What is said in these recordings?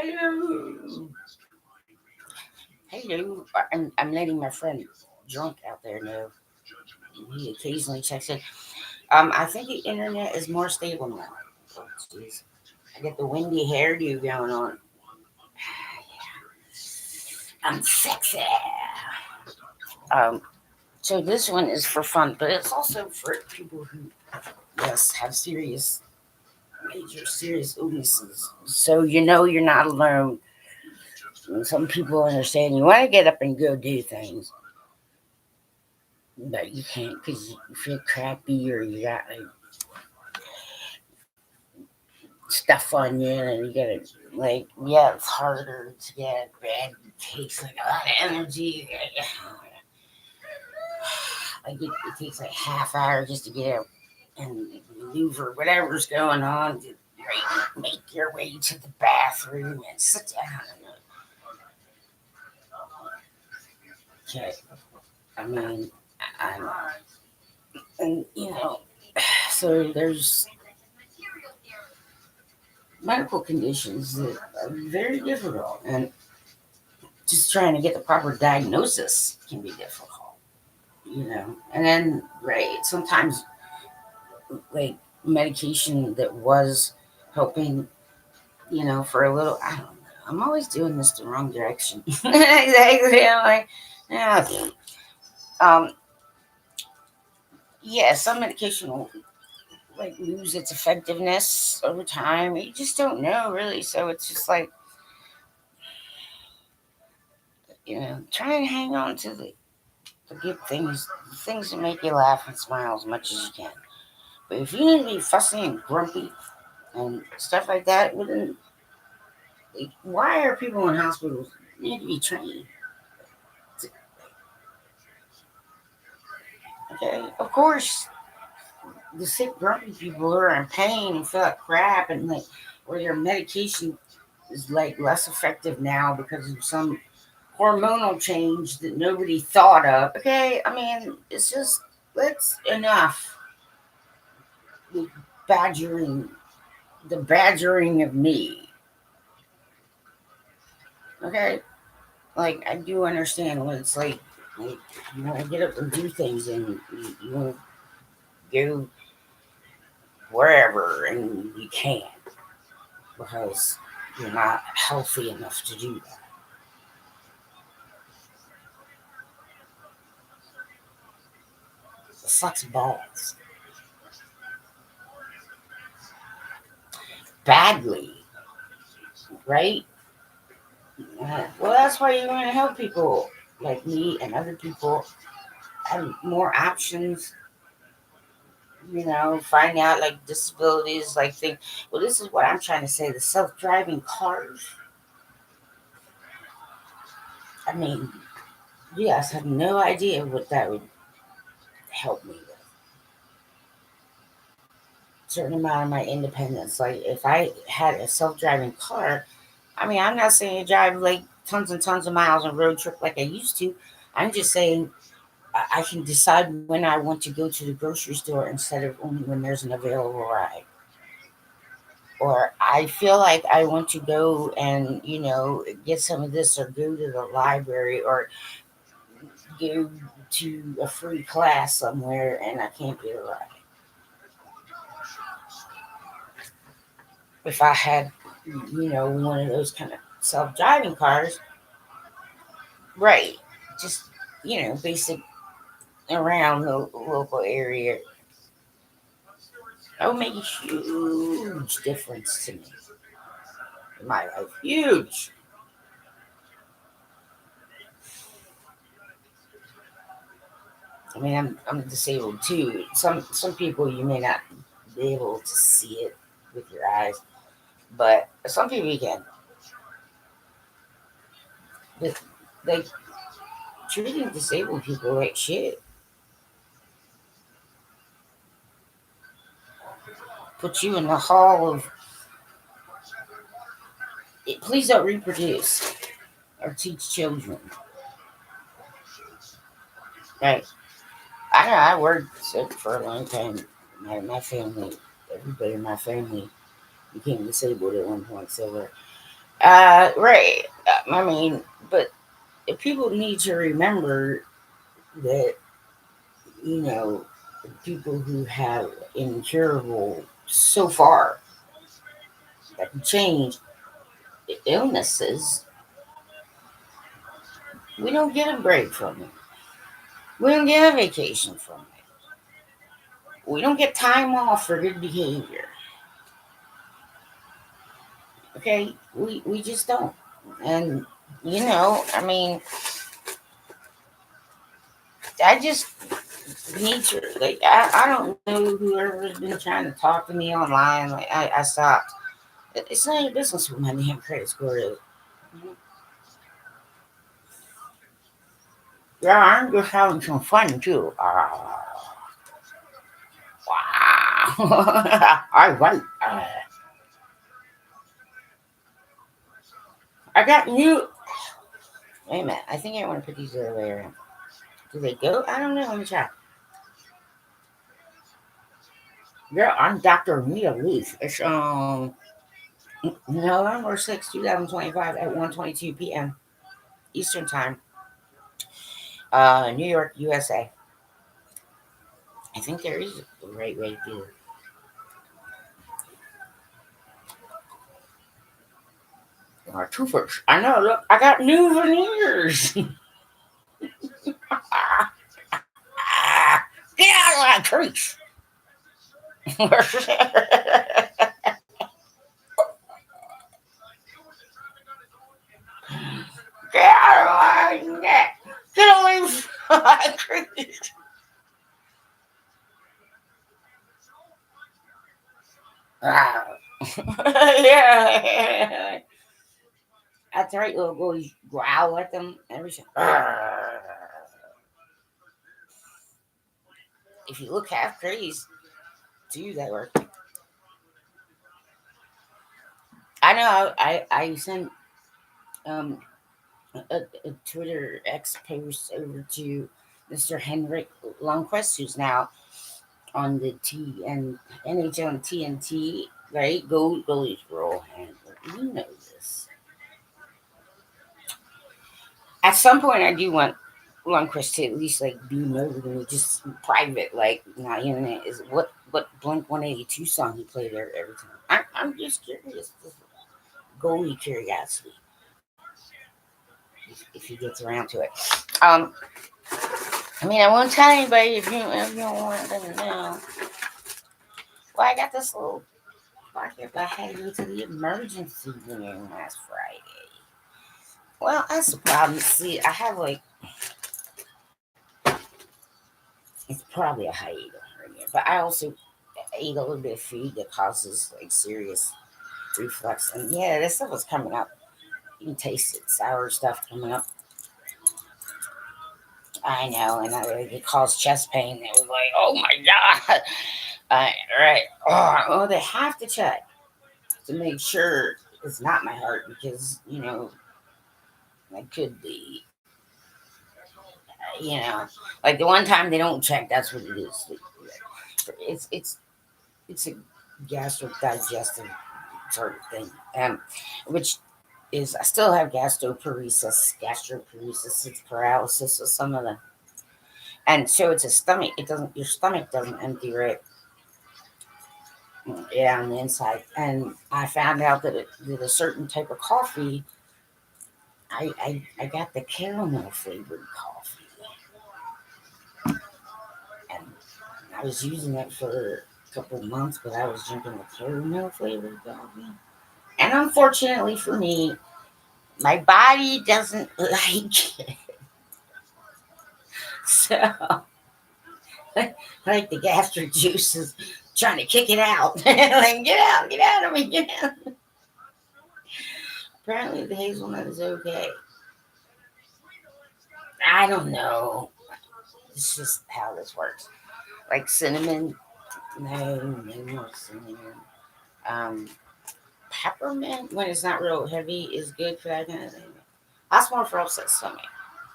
Hello. Hello. I'm letting my friend drunk out there know. He occasionally checks in. I think the internet is more stable now. Oh, jeez. I get the windy hairdo going on. I'm sexy. Um, so this one is for fun, but it's also for people who, yes, have major serious illnesses. So you're not alone. And some people understand you want to get up and go do things, but you can't because you feel crappy or you got like stuff on you and you gotta like it's harder to get bed. It takes like a lot of energy. Like it takes like half hour just to get up and maneuver whatever's going on to make your way to the bathroom and sit down. Okay, I mean, I'm and so there's medical conditions that are very difficult, and just trying to get the proper diagnosis can be difficult, And then, right, sometimes like medication that was helping, for a little, I don't know. I'm always doing this the wrong direction. Exactly. I'm like, yeah. Um, yeah, some medication will like lose its effectiveness over time. You just don't know really. So it's just like, try and hang on to the good things that make you laugh and smile as much as you can. But if you need to be fussy and grumpy and stuff like that, well then, like, why are people in hospitals need to be trained? Okay, of course, the sick, grumpy people who are in pain and feel like crap and like, or their medication is like less effective now because of some hormonal change that nobody thought of. Okay, I mean, it's just that's enough. The badgering, the badgering of me. Okay, like I do understand what it's like you want to get up and do things, and you want to go wherever, and you can't because you're not healthy enough to do that. It sucks balls badly, right? Well, that's why you want to help people like me and other people have more options. Find out like disabilities, like thing. Well, this is what I'm trying to say. The self-driving cars. I mean, you guys have no idea what that would help me with. Certain amount of my independence. Like if I had a self-driving car, I mean, I'm not saying to drive like tons and tons of miles on road trip like I used to. I'm just saying I can decide when I want to go to the grocery store instead of only when there's an available ride. Or I feel like I want to go and, get some of this or go to the library or go to a free class somewhere and I can't get a ride. If I had, one of those kind of self driving cars, right, just, basic around the local area, that would make a huge difference to me in my life. Huge. I mean, I'm disabled too. Some people you may not be able to see it with your eyes, but some people you can. But like treating disabled people like shit, put you in the hall of please don't reproduce or teach children. Right? I know I worked sick for a long time. My family, everybody in my family became disabled at one point. So Right. I mean, but if people need to remember that, you know, people who have incurable so far that can change illnesses, we don't get a break from it. We don't get a vacation from it. We don't get time off for good behavior. Okay? We just don't. And, I mean, I just need to, like, I don't know whoever's been trying to talk to me online. Like, I stopped. It's not your business what my damn credit score is. Yeah, I'm just having some fun too. Wow. All right. I got new. Wait a minute. I think I want to put these the other way around. Do they go? I don't know. Let me try. Yeah, I'm Dr. Lueth. It's November 6th, 2025 at 1:22 p.m. Eastern Time. New York, USA. I think there is a right way to do it. Our toothbrush. I know. Look, I got new veneers. Get out of my crease. Get out of my neck. Get away from my crease. Yeah. That's right. We'll go growl at them. Everything. If you look half crazy, do that work. I know. I sent um a Twitter X post over to Mr. Henrik Lundqvist, who's now on the T and NHL and TNT, right? Goalie's role handler. You know this. At some point, I do want Lundqvist to at least like be noted and just private, like not internet. Is what Blink 182 song he played there every time. I'm just curious. Just goalie curiosity. If he gets around to it. Um, I mean, I won't tell anybody if you don't want them to know. Well, I got this little pocket, but I had to go to the emergency room last Friday. Well, that's the problem. See, I have like it's probably a hiatal hernia, but I also ate a little bit of food that causes like serious reflux, and yeah, this stuff was coming up. You can taste it, sour stuff coming up. I know, and it caused chest pain. It was like, oh my god. Right. Oh, they have to check to make sure it's not my heart because it could be. You know, like the one time they don't check, that's what it is. It's a gastric digestive sort of thing, which is I still have gastroparesis, it's paralysis of some of the, and so it's a stomach. It doesn't your stomach doesn't empty right. Yeah, on the inside. And I found out that a certain type of coffee, I got the caramel flavored coffee, and I was using it for a couple of months, but I was drinking the caramel flavored coffee. And unfortunately for me, my body doesn't like it. So, like the gastric juice is trying to kick it out. Like, get out of me, get out. Apparently, the hazelnut is okay. I don't know. It's just how this works. Like cinnamon, no more cinnamon. Um, Peppermint, when it's not real heavy, is good for that kind of thing. That's more for upset stomach.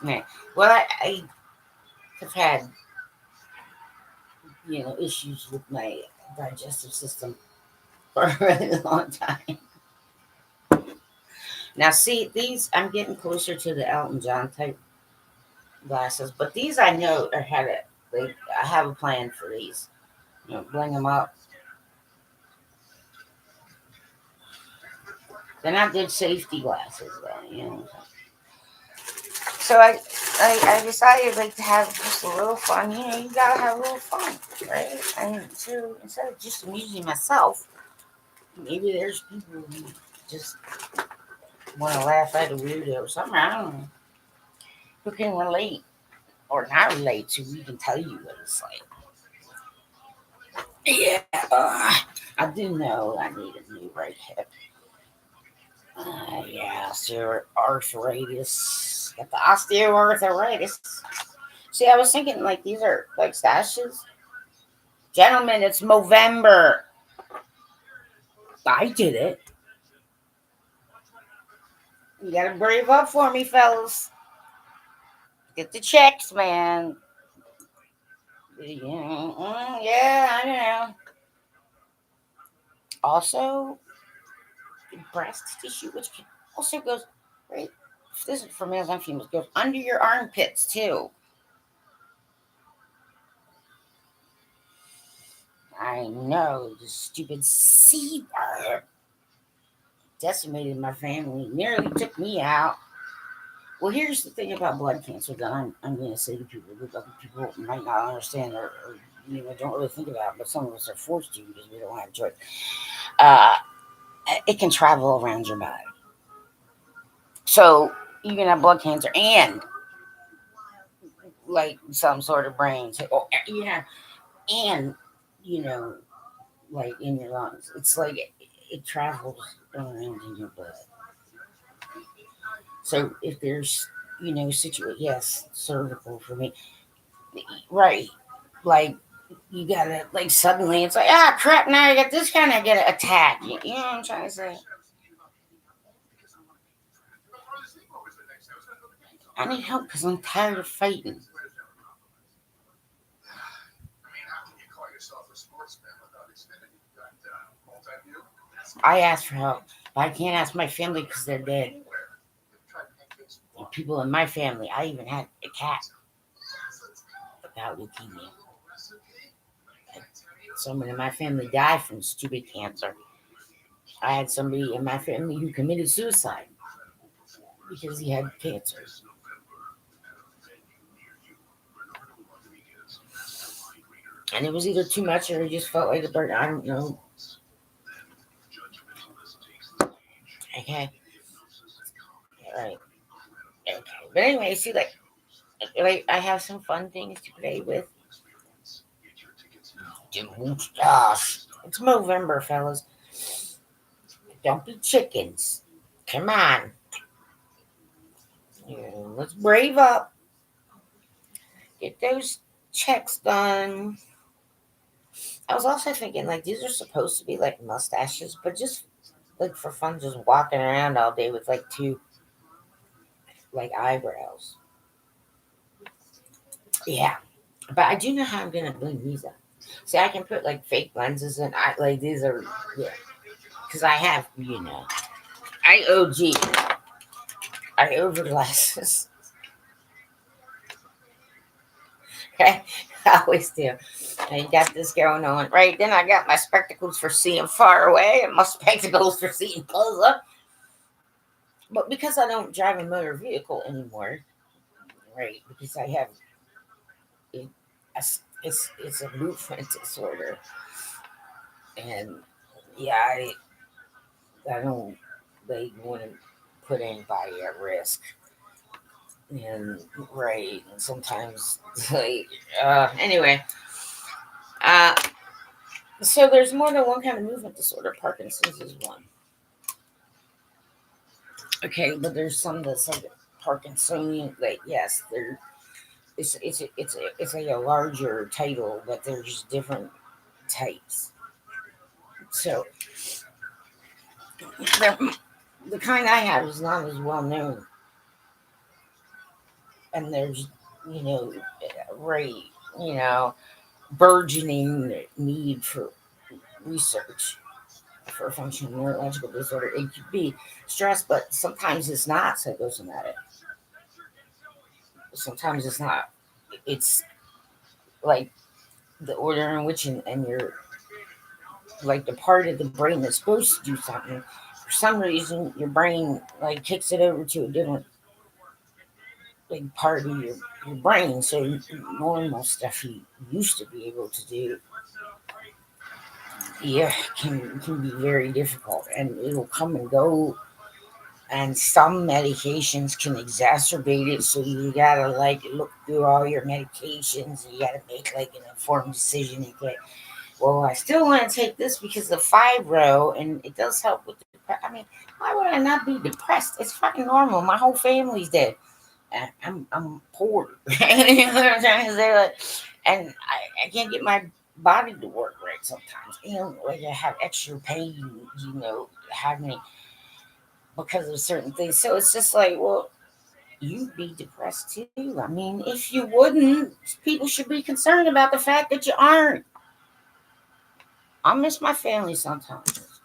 Yeah. Well, I have had issues with my digestive system for a really long time. Now, see, these, I'm getting closer to the Elton John type glasses, but these I know are had it. Like, I have a plan for these. Bling them up. They're not good safety glasses, though. So I decided like to have just a little fun. You gotta have a little fun, right? And so instead of just amusing myself, maybe there's people who just want to laugh at a weirdo or something. I don't know. Who can relate or not relate to? We can tell you what it's like. Yeah, I do know I need a new right hip. Yeah, osteoarthritis. Got the osteoarthritis. See, I was thinking like these are like stashes. Gentlemen, it's Movember. I did it. You gotta brave up for me, fellas. Get the checks, man. Yeah, I know. Also, breast tissue, which also goes right. This is for males and females. Goes under your armpits too. I know the stupid C word decimated my family. Nearly took me out. Well, here's the thing about blood cancer that I'm going to say to people that other people might not understand or don't really think about, but some of us are forced to because we don't have a choice. Uh, it can travel around your body. So you can have blood cancer and like some sort of brain, and you know, like in your lungs. It's like it travels around in your blood. So if there's yes, cervical for me, right? Like you gotta like suddenly it's like crap, now I got this kind of get an attack. You know what I'm trying to say? I need help because I'm tired of fighting. I asked for help, but I can't ask my family because they're dead. And people in my family, I even had a cat without leukemia. And someone in my family died from stupid cancer. I had somebody in my family who committed suicide because he had cancer. And it was either too much or he just felt like a burden. I don't know. Okay. Right. Okay. But anyway, see, like I have some fun things to play with. Gosh, it's Movember, fellas. Don't be chickens. Come on. Let's brave up. Get those checks done. I was also thinking, like, these are supposed to be like mustaches, but just like for fun, just walking around all day with like two like eyebrows. Yeah, but I do know how I'm gonna bling these up. See, I can put like fake lenses in. I like these are yeah, because I have I OG, I over glasses. Okay, I always do. I got this going on right. Then I got my spectacles for seeing far away and my spectacles for seeing close up. But because I don't drive a motor vehicle anymore, right? Because I have it, it's a movement disorder, and yeah, I don't they want to put anybody at risk, and right, and sometimes like anyway, uh, so there's more than one kind of movement disorder. Parkinson's is one. Okay, but there's some that's like Parkinsonian. Like yes, there it's like a larger title, but there's different types. So the kind I have is not as well known, and there's you know right you know burgeoning need for research for a functional neurological disorder. It could be stress, but sometimes it's not psychosomatic. Sometimes it's not. It's like the order in which, and your, like the part of the brain that's supposed to do something, for some reason your brain like kicks it over to a different like part of your brain. So normal stuff you used to be able to do, yeah, can be very difficult, and it'll come and go. And some medications can exacerbate it, so you gotta like look through all your medications, and you gotta make like an informed decision and get, well, I still want to take this because of fibro, and it does help with depression. I mean, why would I not be depressed? It's fucking normal. My whole family's dead. And I'm poor. You know what I'm trying to say? Like, and I can't get my body to work right sometimes. You know, like I have extra pain, having because of certain things. So it's just like, well, you'd be depressed too. I mean, if you wouldn't, people should be concerned about the fact that you aren't. I miss my family sometimes.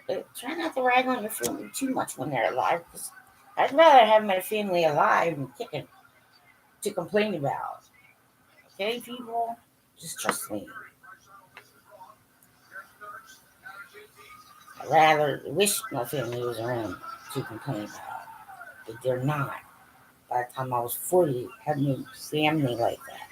But try not to rag on your family too much when they're alive. 'Cause I'd rather have my family alive and kicking to complain about. Okay, people? Just trust me. I'd rather wish my family was around to complain about. But they're not. By the time I was 40, having a family like that.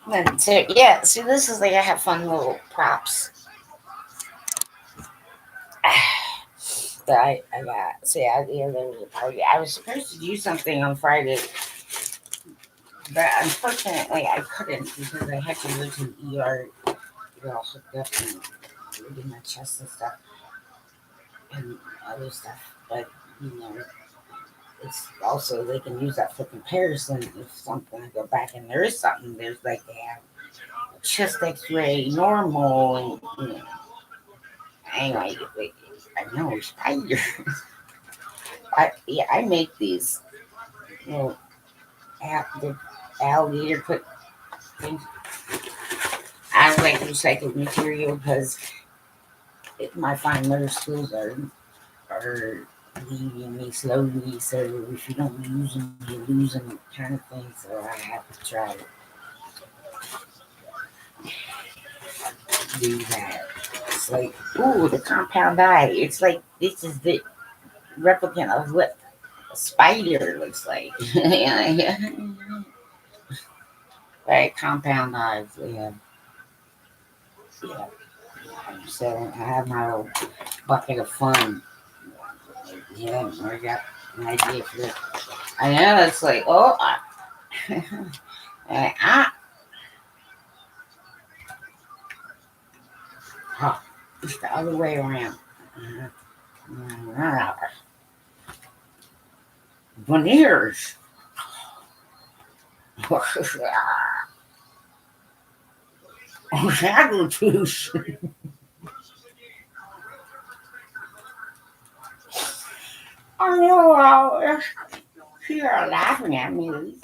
And so, yeah, see, this is like I have fun little props that I got. See, there was a party. I was supposed to do something on Friday, but unfortunately I couldn't because I had to go to the ER, get all hooked up and look in my chest and stuff and other stuff. But, you know, it's also, they can use that for comparison. If something, I go back and there is something, there's like they have chest x-ray normal, and, anyway, I know, spider. I make these, the alligator put things. I don't like recycled material because my fine motor skills are leaving me slowly. So if you don't use them, you lose them, kind of thing. So I have to try to do that. It's like, ooh, the compound eye. It's like this is the replicant of what a spider looks like. Yeah, right, compound eyes. Yeah, yeah. So I have my little bucket of fun. Yeah, I got an idea for this. I know it's like, oh, ah, huh, it's the other way around. Veneers. Shadow tooth. I know, people are laughing at me.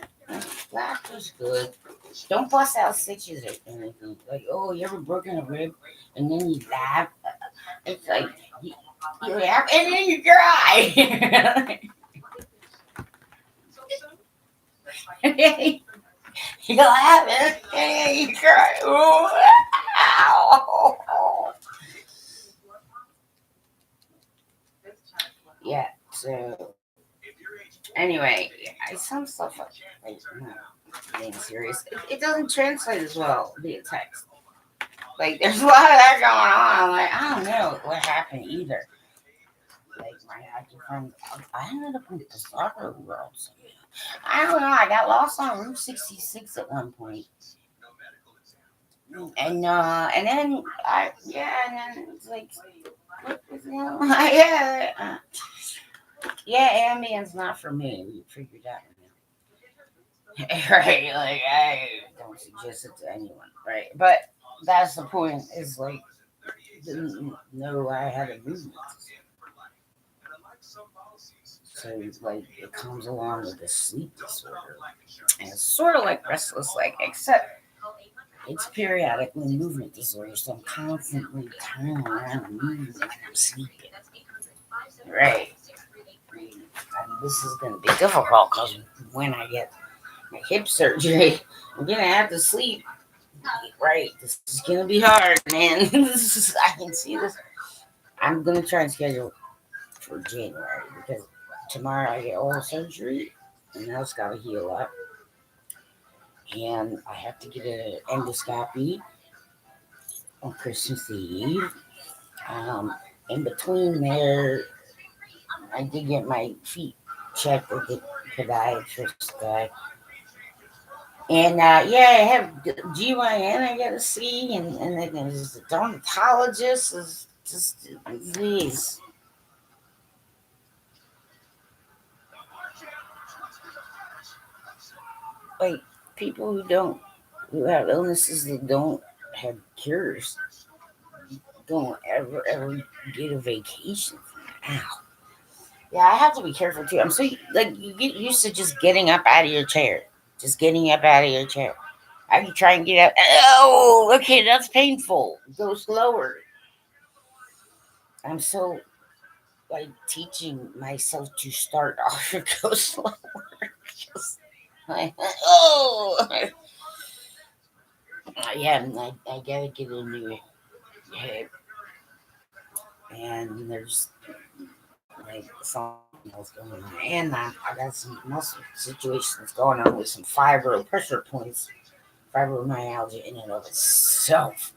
Laughter's good. Don't bust out stitches or anything. Like, oh, you ever broken a rib and then you laugh? It's like you laugh and then you cry. You laugh and then you cry. Ooh, ow. Yeah. So anyway, some stuff like being serious. It doesn't translate as well via text. Like there's a lot of that going on. I'm like, I don't know what happened either. Like my actor friend, I ended up in the soccer world. So, I don't know. I got lost on Route 66 at one point, and then and then it's like, what was yeah, ambience not for me. We figured that one out. Right? Like I don't suggest it to anyone, right? But that's the point. Is like didn't know I had a movement. So like it comes along with a sleep disorder, and it's sort of like restless leg, except it's periodically movement disorder. So I'm constantly turning around and moving when I'm sleeping. Right. And this is going to be difficult because when I get my hip surgery, I'm going to have to sleep. Right. This is going to be hard, man. I can see this. I'm going to try and schedule for January because tomorrow I get oral surgery and that's got to heal up. And I have to get an endoscopy on Christmas Eve. Um, in between there, I did get my feet checked with the podiatrist guy. And yeah, I have GYN I got to see, and then there's a dermatologist. Is just these like people who have illnesses that don't have cures don't ever get a vacation from it. Ow. Yeah, I have to be careful too. I'm so like you get used to just getting up out of your chair, just getting up out of your chair. I can try and get up. Oh, okay, that's painful. Go slower. I'm so like teaching myself to start off and go slower. Just like, oh, yeah, I gotta get a new hip, and there's like something else going on, and I got some muscle situations going on with some fibro pressure points, fibromyalgia in and of itself.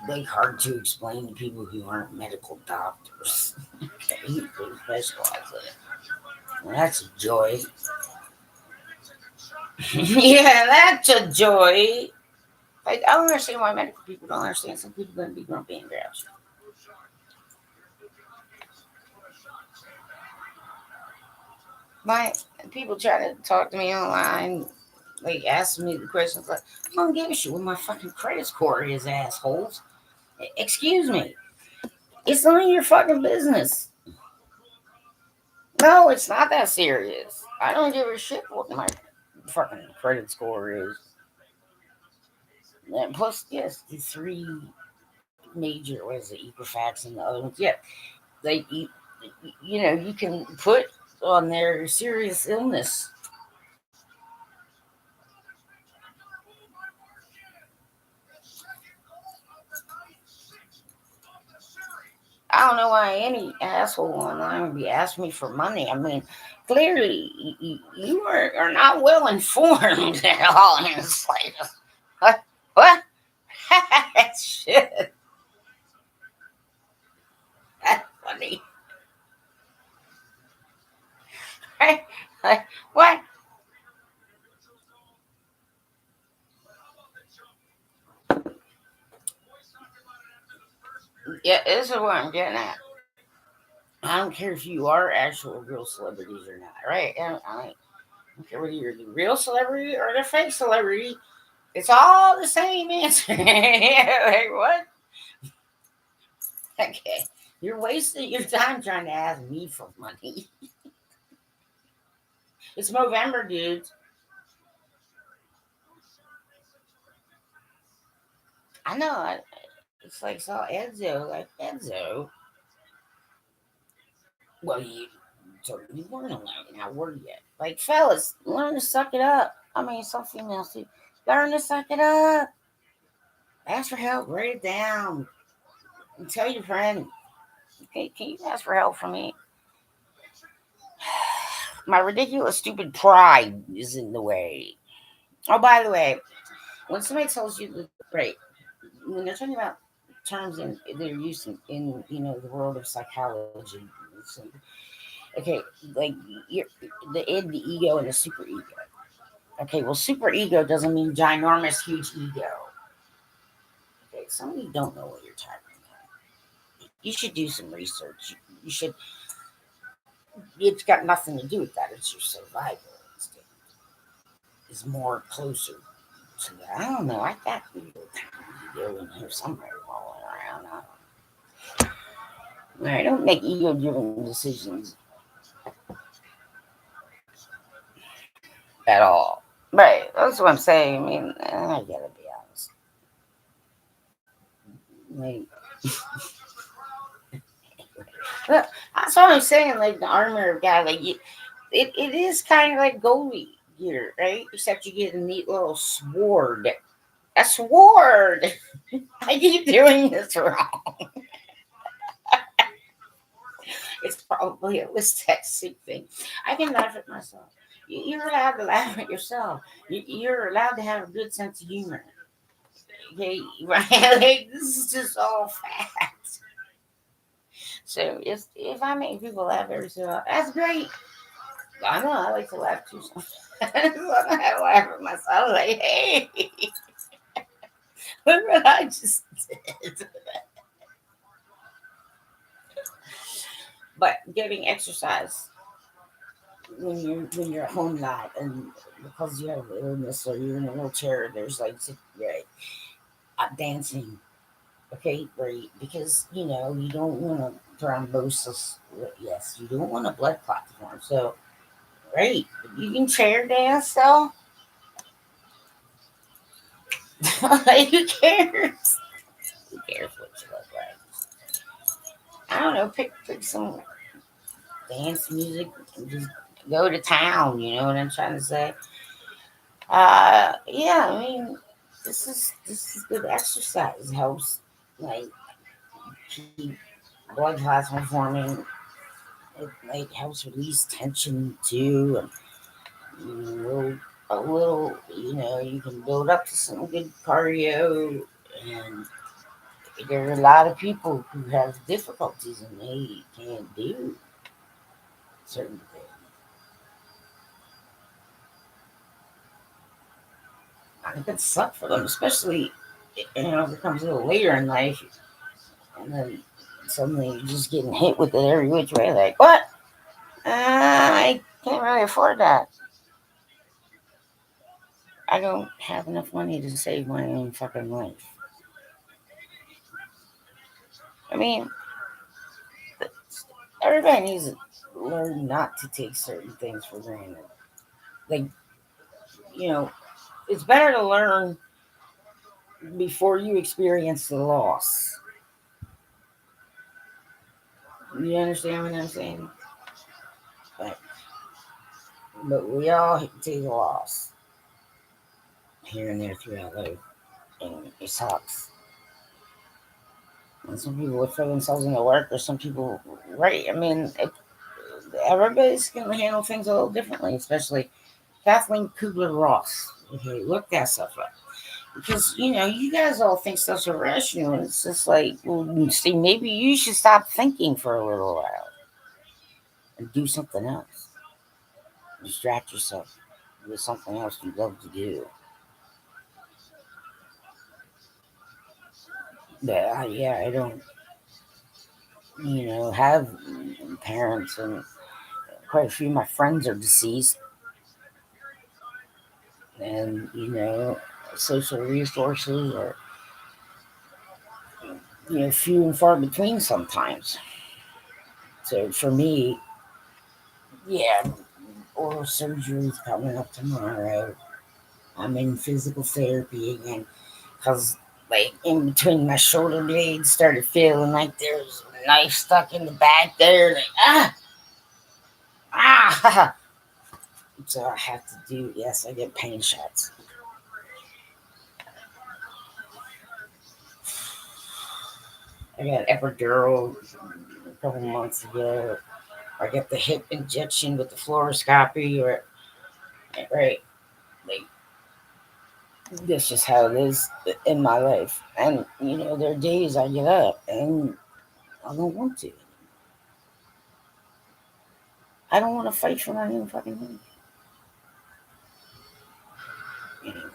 Like hard to explain to people who aren't medical doctors. Okay, who specialize in it. Well, that's a joy. Yeah, that's a joy. Like I don't understand why medical people don't understand. Some people gonna be grumpy and grouchy. My people try to talk to me online, like asking me the questions like, I don't give a shit what my fucking credit score is, assholes. Excuse me. It's none of your fucking business. No, it's not that serious. I don't give a shit what my fucking credit score is. And plus, yes, the three major, what is it, Equifax and the other ones. Yeah, they, you can put on their serious illness. I don't know why any asshole online would be asking me for money. I mean, clearly you are not well informed at all. And it's like, what? What? Shit. That's funny. Like, what? Yeah, this is what I'm getting at. I don't care if you are actual real celebrities or not, right? I don't care whether you're the real celebrity or the fake celebrity. It's all the same answer. Like, what? Okay. You're wasting your time trying to ask me for money. It's Movember, dudes. I know. It's like saw Enzo. Like, Enzo. Well, you weren't alone. Now, were you? Like, fellas, learn to suck it up. I mean, some females too. Learn to suck it up. Ask for help. Write it down. And tell your friend, okay, can you ask for help from me? My ridiculous, stupid pride is in the way. Oh, by the way, when somebody tells you that, right, when they're talking about terms in they're used in the world of psychology, so, okay, like you're, the id, the ego, and the super ego. Okay, well, super ego doesn't mean ginormous, huge ego. Okay, some of you don't know what you're talking about. You should do some research. You should. It's got nothing to do with that. It's your survival instinct. Is more closer to that. I don't know. I got little tiny ego in here somewhere rolling around. I don't make ego-driven decisions at all. Right, that's what I'm saying. I mean, I gotta be honest. Like, that's what I'm saying. Like the armor guy, like it is kind of like goalie gear, right? Except you get a neat little sword. A sword. I keep doing this wrong. It's probably a dyslexic thing. I can laugh at myself. You're allowed to laugh at yourself. You're allowed to have a good sense of humor. Okay, right? Like, this is just all facts. So if I make people laugh every so often, that's great. I know I like to laugh too sometimes. I have to laugh at myself. Like, hey, look what I just did. But getting exercise when you're at home lot and because you have an illness or you're in a wheelchair, there's like right, dancing. Okay, right, because you don't want to thrombosis. Yes, you don't want a blood clot to form. So right, you can chair dance though. Who cares? Who cares what you look like? I don't know. Pick some dance music and just go to town. You know what I'm trying to say? Yeah. I mean, this is good exercise. It helps like keep blood plasma forming. It like helps release tension too, and a little. You can build up to some good cardio. And there are a lot of people who have difficulties and they can't do certain things. And it can suck for them, especially if it comes a little later in life, and then suddenly you're just getting hit with it every which way. Like, what? I can't really afford that. I don't have enough money to save my own fucking life. I mean, everybody needs to learn not to take certain things for granted. Like, you know, it's better to learn before you experience the loss. You understand what I'm saying? But, but we all take a loss here and there throughout life, and it sucks. And some people would throw themselves into work, or some people, right? I mean, everybody's going to handle things a little differently, especially Kathleen Kubler Ross. Okay, look that stuff up. Because, you guys all think stuff's irrational. It's just like, well, see, maybe you should stop thinking for a little while and do something else. Distract yourself with something else you love to do. But yeah, I don't, have parents, and quite a few of my friends are deceased, and social resources are few and far between sometimes. So for me, yeah, oral surgery is coming up tomorrow. I'm in physical therapy again because, like, in between my shoulder blades, started feeling like there was a knife stuck in the back there. Like, ah. So I have to do, yes, I get pain shots. I got epidural a couple months ago. I got the hip injection with the fluoroscopy, or right, like that's just how it is in my life. And there are days I get up and I don't want to. I don't want to fight for my own fucking life anymore.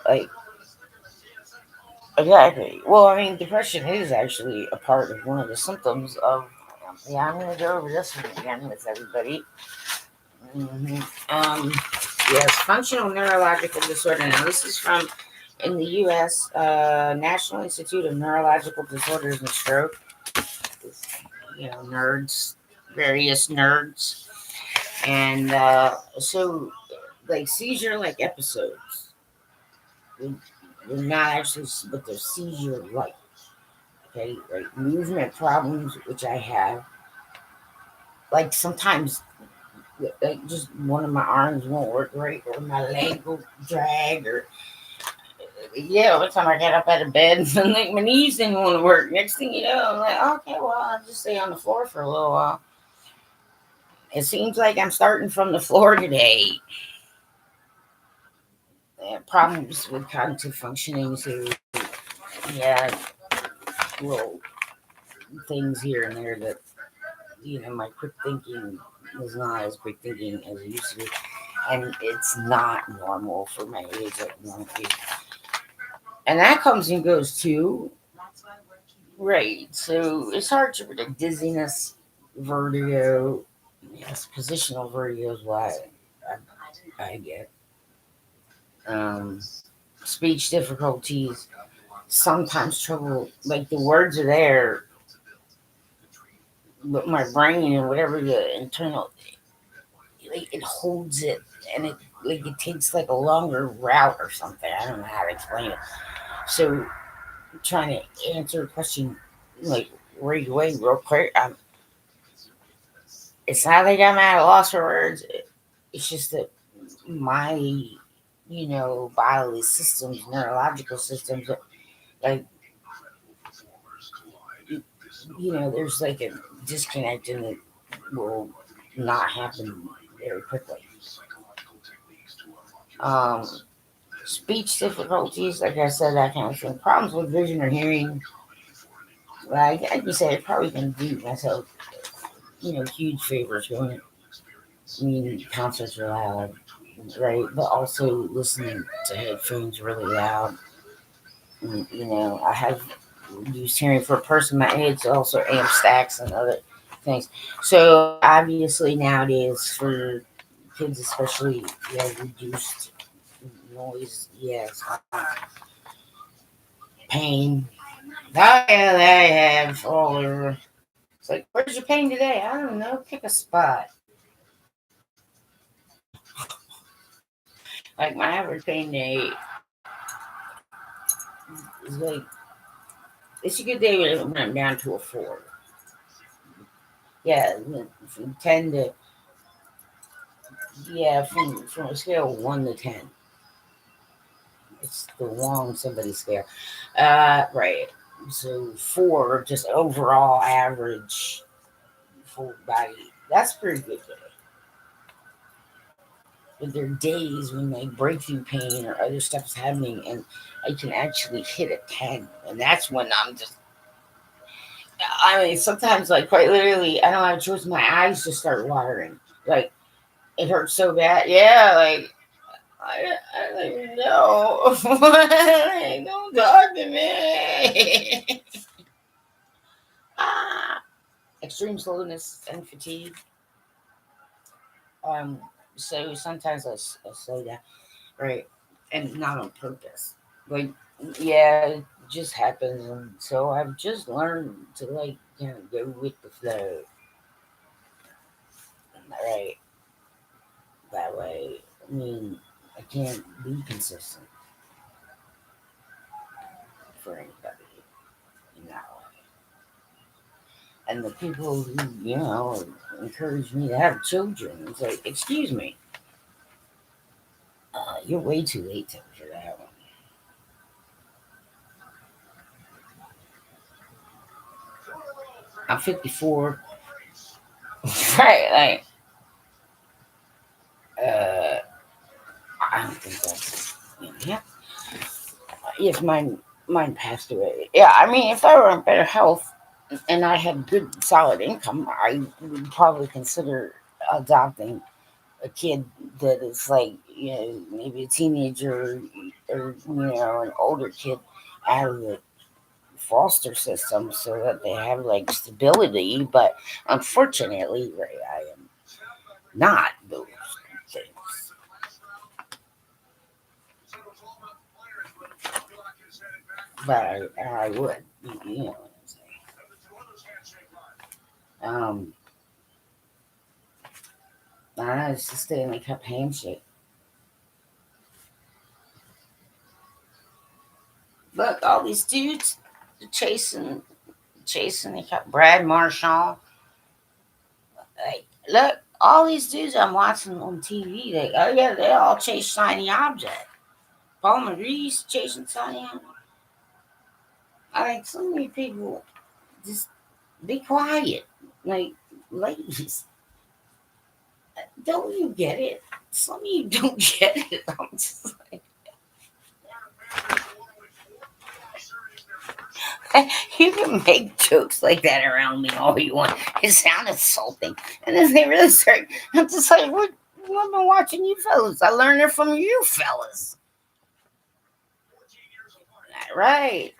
Like, exactly. Well, I mean, depression is actually a part of one of the symptoms of. Yeah, I'm gonna go over this one again with everybody. Mm-hmm. Yes, functional neurological disorder. Now, this is from in the U.S. National Institute of Neurological Disorders and Stroke. Nerds, various nerds, and so like seizure-like episodes. They're not actually, but they're seizure-like. Okay, like movement problems, which I have. Like sometimes, like just one of my arms won't work right, or my leg will drag, or yeah. One time I got up out of bed and like my knees didn't want to work. Next thing you know, I'm like, okay, well, I'll just stay on the floor for a little while. It seems like I'm starting from the floor today. Problems with cognitive functioning, so yeah, little things here and there that my quick thinking is not as quick thinking as it used to be, and it's not normal for my age at one age. And that comes and goes too, right? So it's hard to predict dizziness, vertigo. Yes, positional vertigo is what I get. Um, Speech difficulties, sometimes trouble. Like the words are there, but my brain and whatever the internal, like it holds it, and it takes like a longer route or something. I don't know how to explain it. So trying to answer a question like right away, real quick. It's not like I'm at a loss for words. It's just that my, bodily systems, neurological systems, like, there's like a disconnect, and it will not happen very quickly. Um, Speech difficulties, like I said, that kind of thing. Problems with vision or hearing. Like I can say, I probably can do myself, huge favors going. I mean, concerts are loud, right? But also listening to headphones really loud. And, I have used hearing for a person my age, also amp stacks and other things. So obviously nowadays for kids, especially, yeah, reduced noise, yes, pain. Oh yeah, they have all over. It's like, where's your pain today? I don't know. Pick a spot. Like my average pain day is like, it's a good day when I'm down to a 4. Yeah, from 10 to, yeah, from a scale of 1 to 10. It's the wrong somebody scale. Right. So 4, just overall average full body. That's pretty good. But there are days when like breakthrough pain or other stuff's happening, and I can actually hit a 10, and that's when I'm just. I mean, sometimes like quite literally, I don't have a choice. My eyes just start watering. Like it hurts so bad. Yeah, like I don't even know. Don't talk to me. ah, Extreme slowness and fatigue. Um, so sometimes I slow down, right, and not on purpose. Like, yeah, it just happens, and so I've just learned to like go with the flow, right? That way, I mean, I can't be consistent for anybody in that way. And the people who encourage me to have children, it's like, excuse me, you're way too late for that one. I'm 54, right? Like, I don't think that's, yeah. Yes, mine passed away. Yeah, I mean, if I were in better health and I had good solid income, I would probably consider adopting a kid that is like, maybe a teenager, or an older kid out of the foster system, so that they have like stability. But unfortunately, right, I am not those. but I would, you know what I'm saying. I don't know, it's just Stanley Cup handshake. Look, all these dudes chasing. They got Brad Marshall. Like, look, all these dudes I'm watching on TV. They, oh yeah, they all chase shiny object. Paul Marie's chasing shiny object. I like so many people just be quiet. Like, ladies, don't you get it? Some of you don't get it. I'm just like, you can make jokes like that around me all you want. It sounds insulting. And then they really start, I'm just like, what? I've been watching you fellas. I learned it from you fellas. Right.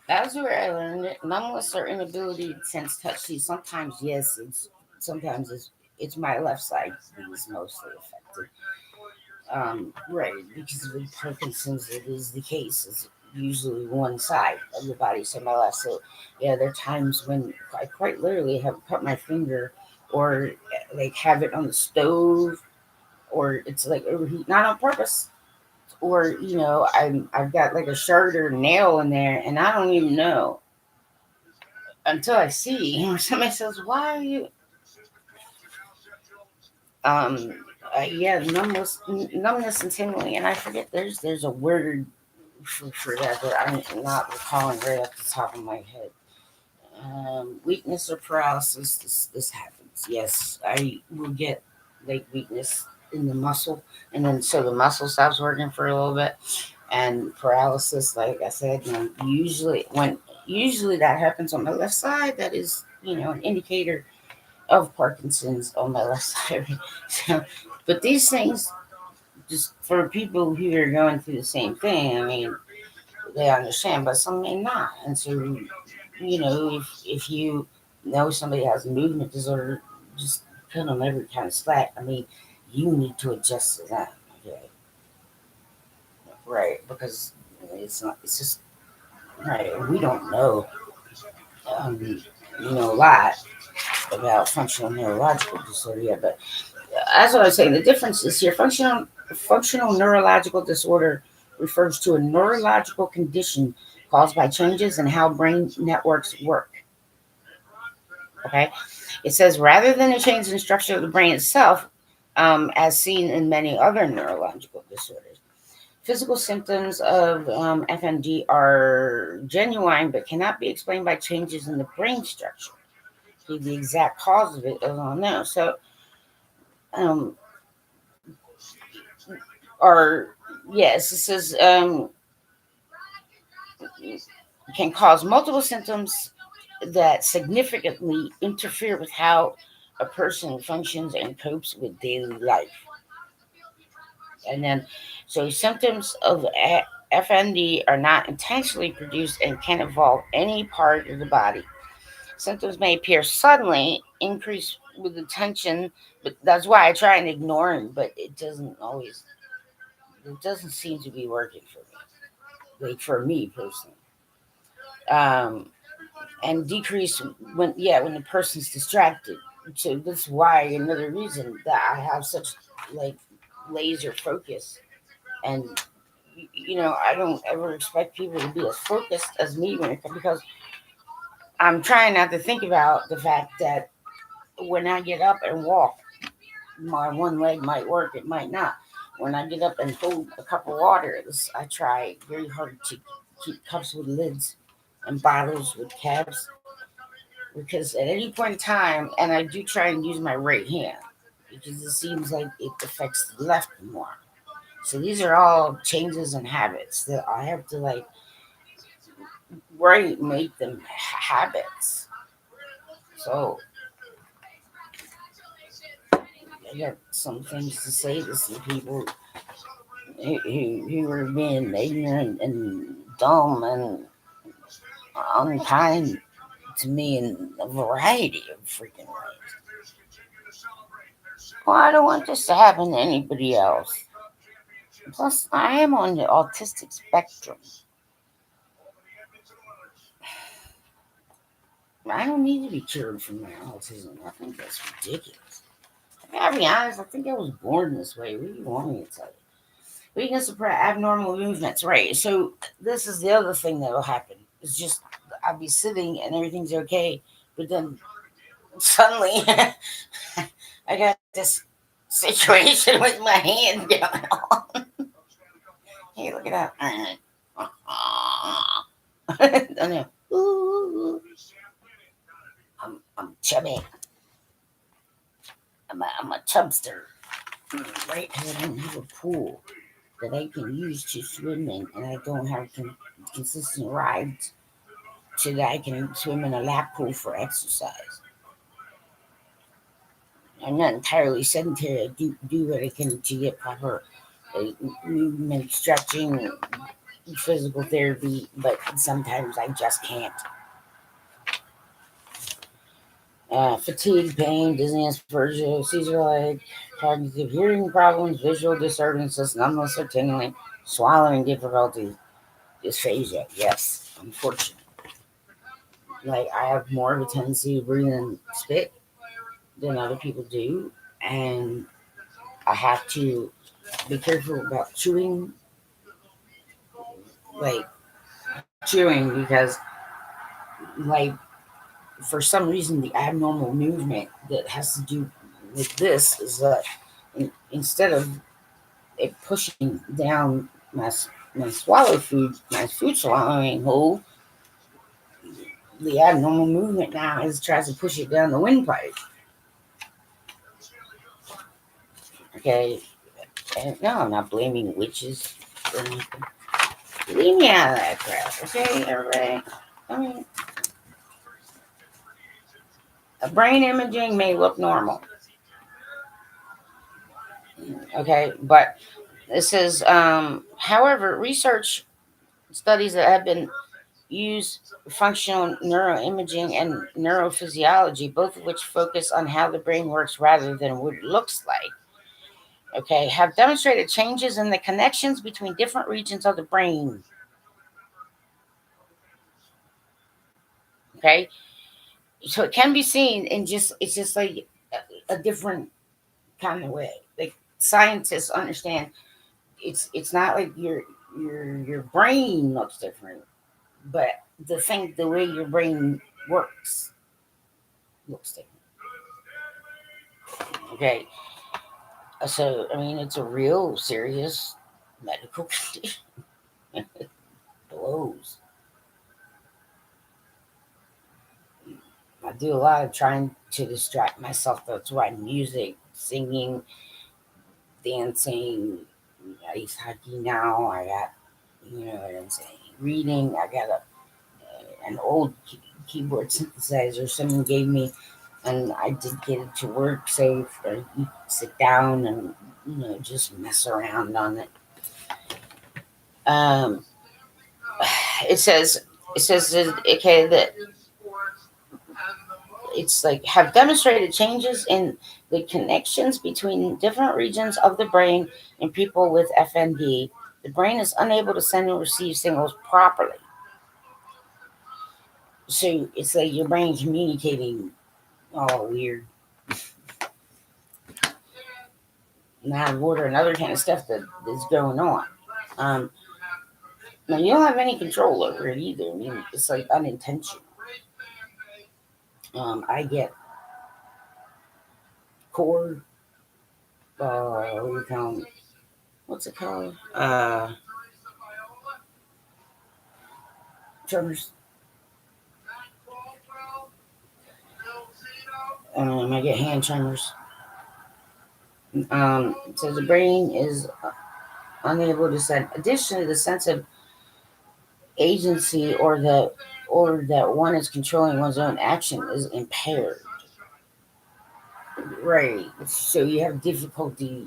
That's where I learned it. Nonetheless, our inability to sense touch. See, sometimes yes, sometimes it's my left side that is mostly affected. Right, because of the Parkinson's, it is the case. It's usually one side of the body, so my left. So yeah, there are times when I quite literally have cut my finger, or like have it on the stove, or it's like overheat, not on purpose. Or I've got like a shirt or nail in there, and I don't even know until I see. Somebody says, "Why are you?" Yeah, numbness and tingling, and I forget. There's a word for that, but I'm not recalling right off the top of my head. Weakness or paralysis. This happens. Yes, I will get like weakness in the muscle, and then so the muscle stops working for a little bit, and paralysis. Like I said, usually that happens on my left side. That is an indicator of Parkinson's on my left side. So, but these things, just for people who are going through the same thing, I mean, they understand, but some may not. And so, if you know somebody has a movement disorder, just cut them every kind of slack. I mean, you need to adjust to that. Okay, right? Because it's not. It's just right. We don't know, a lot about functional neurological disorder yet, but that's what I was saying. The difference is here. Functional neurological disorder refers to a neurological condition caused by changes in how brain networks work. Okay, it says rather than a change in structure of the brain itself, as seen in many other neurological disorders. Physical symptoms of FND are genuine but cannot be explained by changes in the brain structure. See, the exact cause of it is unknown. So, um, or yes, it says can cause multiple symptoms that significantly interfere with how a person functions and copes with daily life. And then, so symptoms of FND are not intentionally produced and can involve any part of the body. Symptoms may appear suddenly, increase with attention, but that's why I try and ignore them, but it doesn't seem to be working for me, like for me personally. Um, and decrease when the person's distracted. So that's why another reason that I have such like laser focus, and I don't ever expect people to be as focused as me because I'm trying not to think about the fact that when I get up and walk, my one leg might work, it might not. When I get up and hold a cup of water, I try very hard to keep cups with lids and bottles with caps, because at any point in time, and I do try and use my right hand because it seems like it affects the left more. So these are all changes and habits that I have to make them habits. So I got some things to say to some people who are being ignorant and dumb and unkind to me in a variety of freaking ways. Well, I don't want this to happen to anybody else. Plus, I am on the autistic spectrum. I don't need to be cured from my autism. I think that's ridiculous. I gotta be honest, I think I was born this way. What do you want me to tell you? We can suppress abnormal movements, right? So this is the other thing that'll happen. It's just I'll be sitting and everything's okay, but then suddenly I got this situation with my hand going on. Hey, look at that. I know. Ooh, I'm chubby. I'm a chubster. Right? Because I don't have a pool that I can use to swim in, and I don't have consistent rides so that I can swim in a lap pool for exercise. I'm not entirely sedentary. I do what I can to get proper uh, movement, stretching, physical therapy, but sometimes I just can't. Fatigue, pain, dizziness, vertigo, seizure like cognitive hearing problems, visual disturbances, numbness or tingling, swallowing difficulty, dysphagia. Yes, unfortunately. Like I have more of a tendency to breathe and spit than other people do, and I have to be careful about like chewing, because like for some reason the abnormal movement that has to do with this is that instead of it pushing down my food swallowing hole, the abnormal movement now is tries to push it down the windpipe. Okay, and no, I'm not blaming witches or anything. Leave me out of that crap, okay, everybody? I mean, a brain imaging may look normal, okay, but this is, however, research studies that have been used functional neuroimaging and neurophysiology, both of which focus on how the brain works rather than what it looks like, okay, have demonstrated changes in the connections between different regions of the brain, okay? So it can be seen in just, it's just like a different kind of way. Like scientists understand it's not like your brain looks different, but the way your brain works looks different. Okay, so I mean it's a real serious medical condition. It blows. I do a lot of trying to distract myself. That's why music, singing, dancing, ice hockey now. I got, you know what I'm saying, reading. I got an old keyboard synthesizer someone gave me, and I did get it to work. So you sit down and just mess around on it. Um, it says okay that it's like have demonstrated changes in the connections between different regions of the brain in people with FND. The brain is unable to send and receive signals properly. So it's like your brain communicating all weird, and out of order, and other kind of stuff that is going on. Um, Now you don't have any control over it either. I mean, it's like unintentional. I get core. What do we call 'em? What's it called? Tremors. I get hand tremors. So the brain is unable to send. Additionally, the sense of agency or that one is controlling one's own action is impaired. Right. So you have difficulty,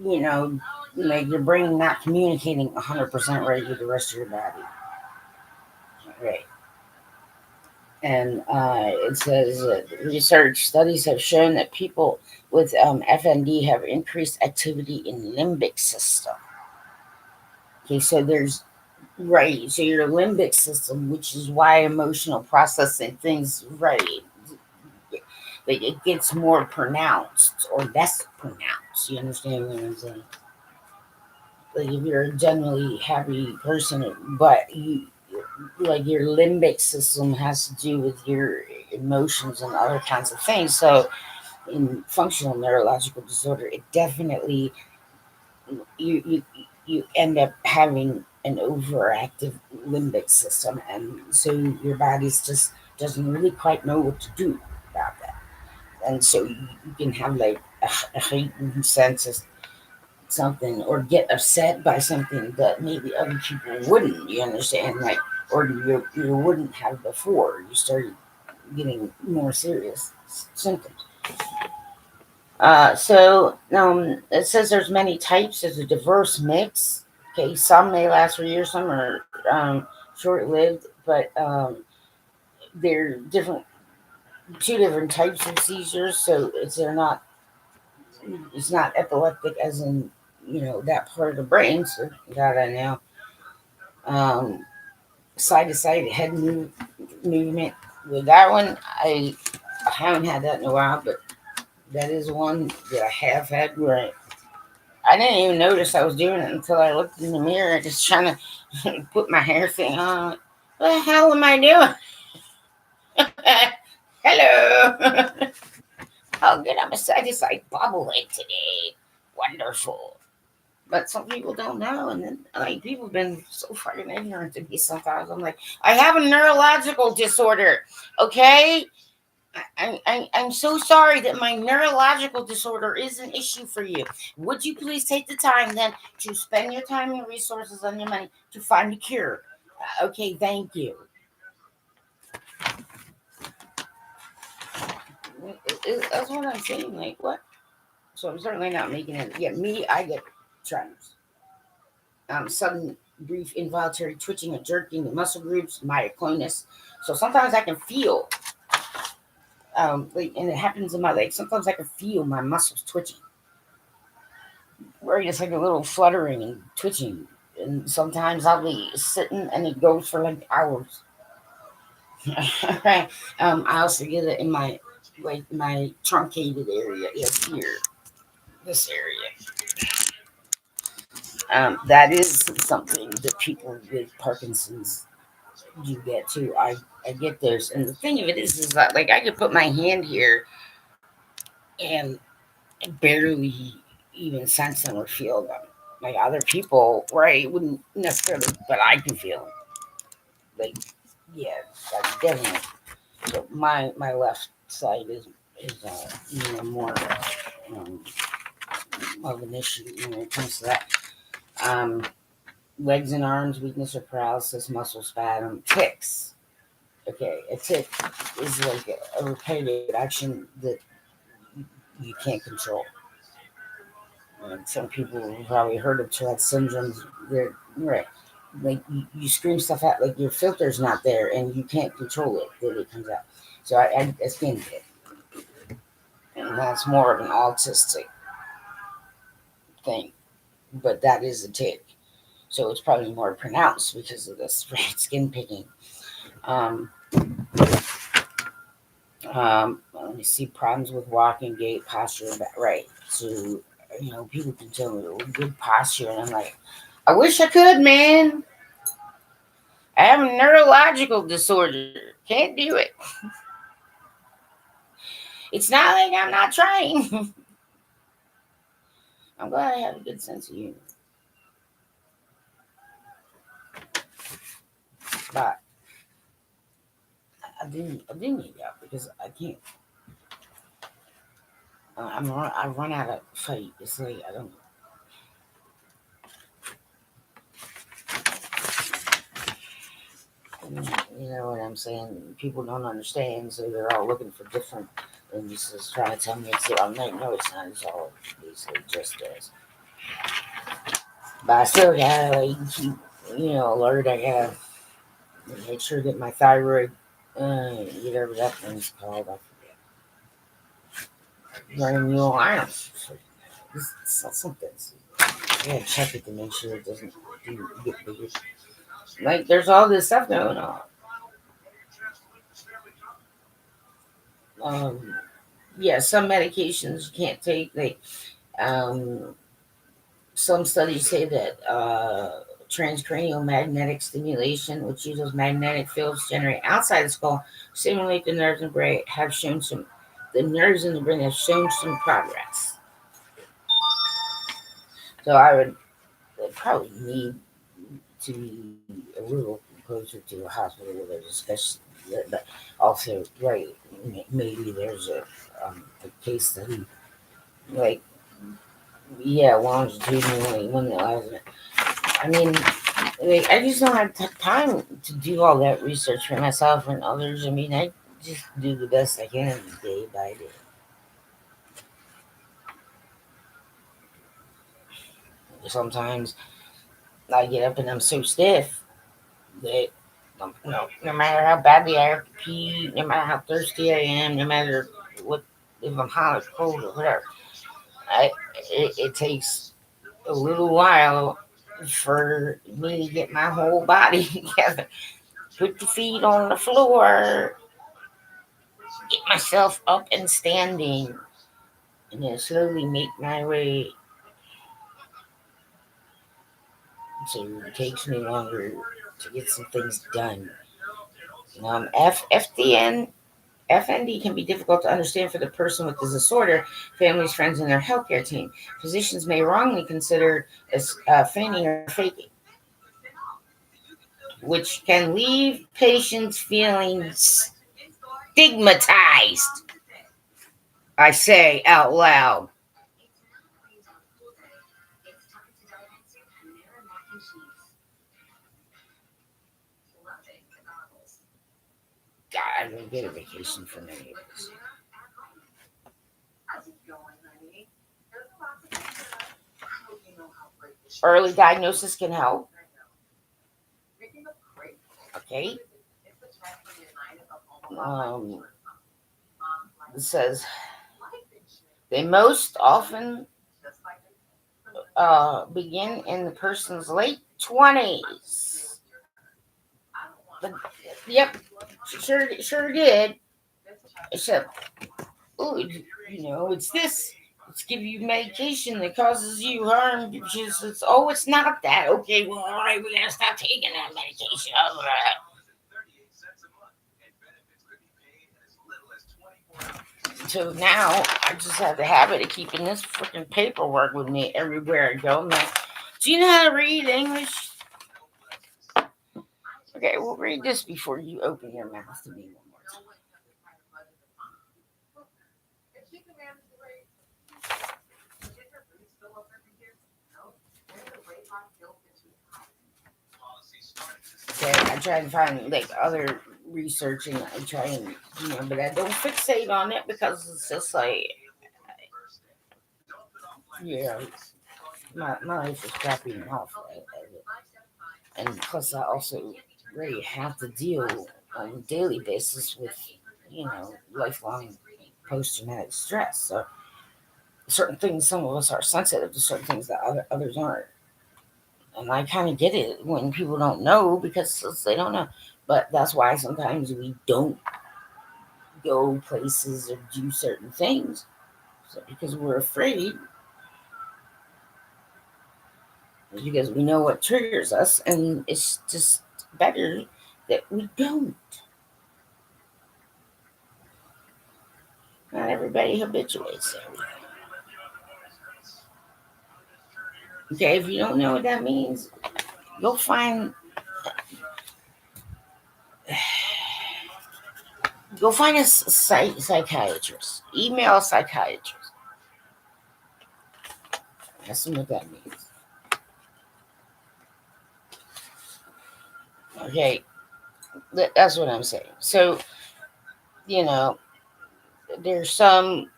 you know, like your brain not communicating 100% right with the rest of your body. Right. And it says research studies have shown that people with FND have increased activity in limbic system. Okay, so there's Right. So your limbic system, which is why emotional processing things, right, like it gets more pronounced or less pronounced. You understand what I'm saying? Like if you're a generally happy person, but you like your limbic system has to do with your emotions and other kinds of things. So in functional neurological disorder, it definitely you end up having an overactive limbic system, and so your body's just doesn't really quite know what to do about that, and so you can have like a heightened sense of something or get upset by something that maybe other people wouldn't. You understand, like, or you wouldn't have before you started getting more serious symptoms. It says there's many types. There's a diverse mix. Okay, some may last for years, some are short-lived, but they're different, two different types of seizures. So it's not epileptic as in that part of the brain. So that I know. Um, Side to side movement. With that one, I haven't had that in a while, but that is one that I have had where I didn't even notice I was doing it until I looked in the mirror, just trying to put my hair thing on. What the hell am I doing? Hello. Oh, good. I'm a side to side bobblehead today. Wonderful. But some people don't know, and then like people have been so fucking ignorant to me sometimes. I'm like, I have a neurological disorder. Okay, I'm so sorry that my neurological disorder is an issue for you. Would you please take the time then to spend your time and resources and your money to find a cure? Okay, thank you. That's what I'm saying. Like, what? So I'm certainly not making it. Yeah, me, I get tremors. Sudden, brief, involuntary twitching and jerking in muscle groups, myoclonus. So sometimes I can feel, and it happens in my legs. Sometimes I can feel my muscles twitching. Right, it's like a little fluttering and twitching. And sometimes I'll be sitting and it goes for like hours. I also get it in my truncated area is here, this area. That is something that people with Parkinson's do get too. I get those, and the thing of it is that like I could put my hand here and barely even sense them or feel them. Like other people, right, wouldn't necessarily, but I can feel them. Like, yeah, that's definitely. So my left side is more um, of an issue when it comes to that. Um, Legs and arms, weakness or paralysis, muscle spasm, tics. Okay, a tick is like a repetitive action that you can't control. And some people have probably heard of Tourette syndromes. They're right. Like you scream stuff out, like your filter's not there, and you can't control it. That it comes out. So I think it, and that's more of an autistic thing. But that is a tick, so it's probably more pronounced because of this red skin picking. Um, Let me see, problems with walking, gait, posture, right. So people can tell me good posture, and I'm like, I wish I could, man. I have a neurological disorder. Can't do it. It's not like I'm not trying. I'm glad I have a good sense of humor. But I do need help because I can't. I run out of fight. It's like I don't. You know what I'm saying? People don't understand, so they're all looking for different things. Just trying to tell me it's. I'm like, no, it's not. It's all basically just this. But I still gotta like keep, alert. I gotta make sure that my thyroid, whatever that thing's called, I forget. Running new alarms. Something. I gotta check it to make sure it doesn't get bigger. Like, there's all this stuff going on. Um, yeah, some medications you can't take. Like, um, some studies say that transcranial magnetic stimulation, which uses magnetic fields generated outside the skull, stimulate the nerves in the brain. Have shown some. The nerves in the brain have shown some progress. So I would probably need to be a little closer to a hospital where there's a special, but also, right, maybe there's a case study, like, yeah, longitudinally, when the I mean, like, I just don't have time to do all that research for myself and others. I mean, I just do the best I can day by day. Sometimes I get up and I'm so stiff that, no matter how badly I have to pee, no matter how thirsty I am, no matter what, if I'm hot or cold or whatever, it takes a little while for me to get my whole body together. Put the feet on the floor, get myself up and standing, and then slowly make my way. So it takes me longer to get some things done. FDN FND can be difficult to understand for the person with the disorder, families, friends, and their healthcare team. Physicians may wrongly consider as feigning or faking, which can leave patients feeling stigmatized. I say out loud. God, I don't get a vacation from any of this. Early diagnosis can help. Okay. Um, it says they most often begin in the person's late 20s. But, yep, sure did. Except, oh, it's this. Let's give you medication that causes you harm. It's not that. Okay, well, all right, we gotta stop taking that medication. So now I just have the habit of keeping this freaking paperwork with me everywhere I go. I'm like, do you know how to read English? Okay, well, read this before you open your mouth to me one more time. Okay, I try to find like other research and I try and but I don't fixate on it because it's just like, yeah, my life is crappy enough, and plus I also really have to deal on a daily basis with lifelong post traumatic stress. So certain things, some of us are sensitive to certain things that others aren't. And I kind of get it when people don't know because they don't know. But that's why sometimes we don't go places or do certain things, because we're afraid, because we know what triggers us, and it's just better that we don't. Not everybody habituates. Okay, if you don't know what that means, go find a psychiatrist. Email a psychiatrist. Ask them what that means. Okay, that's what I'm saying. So, there's some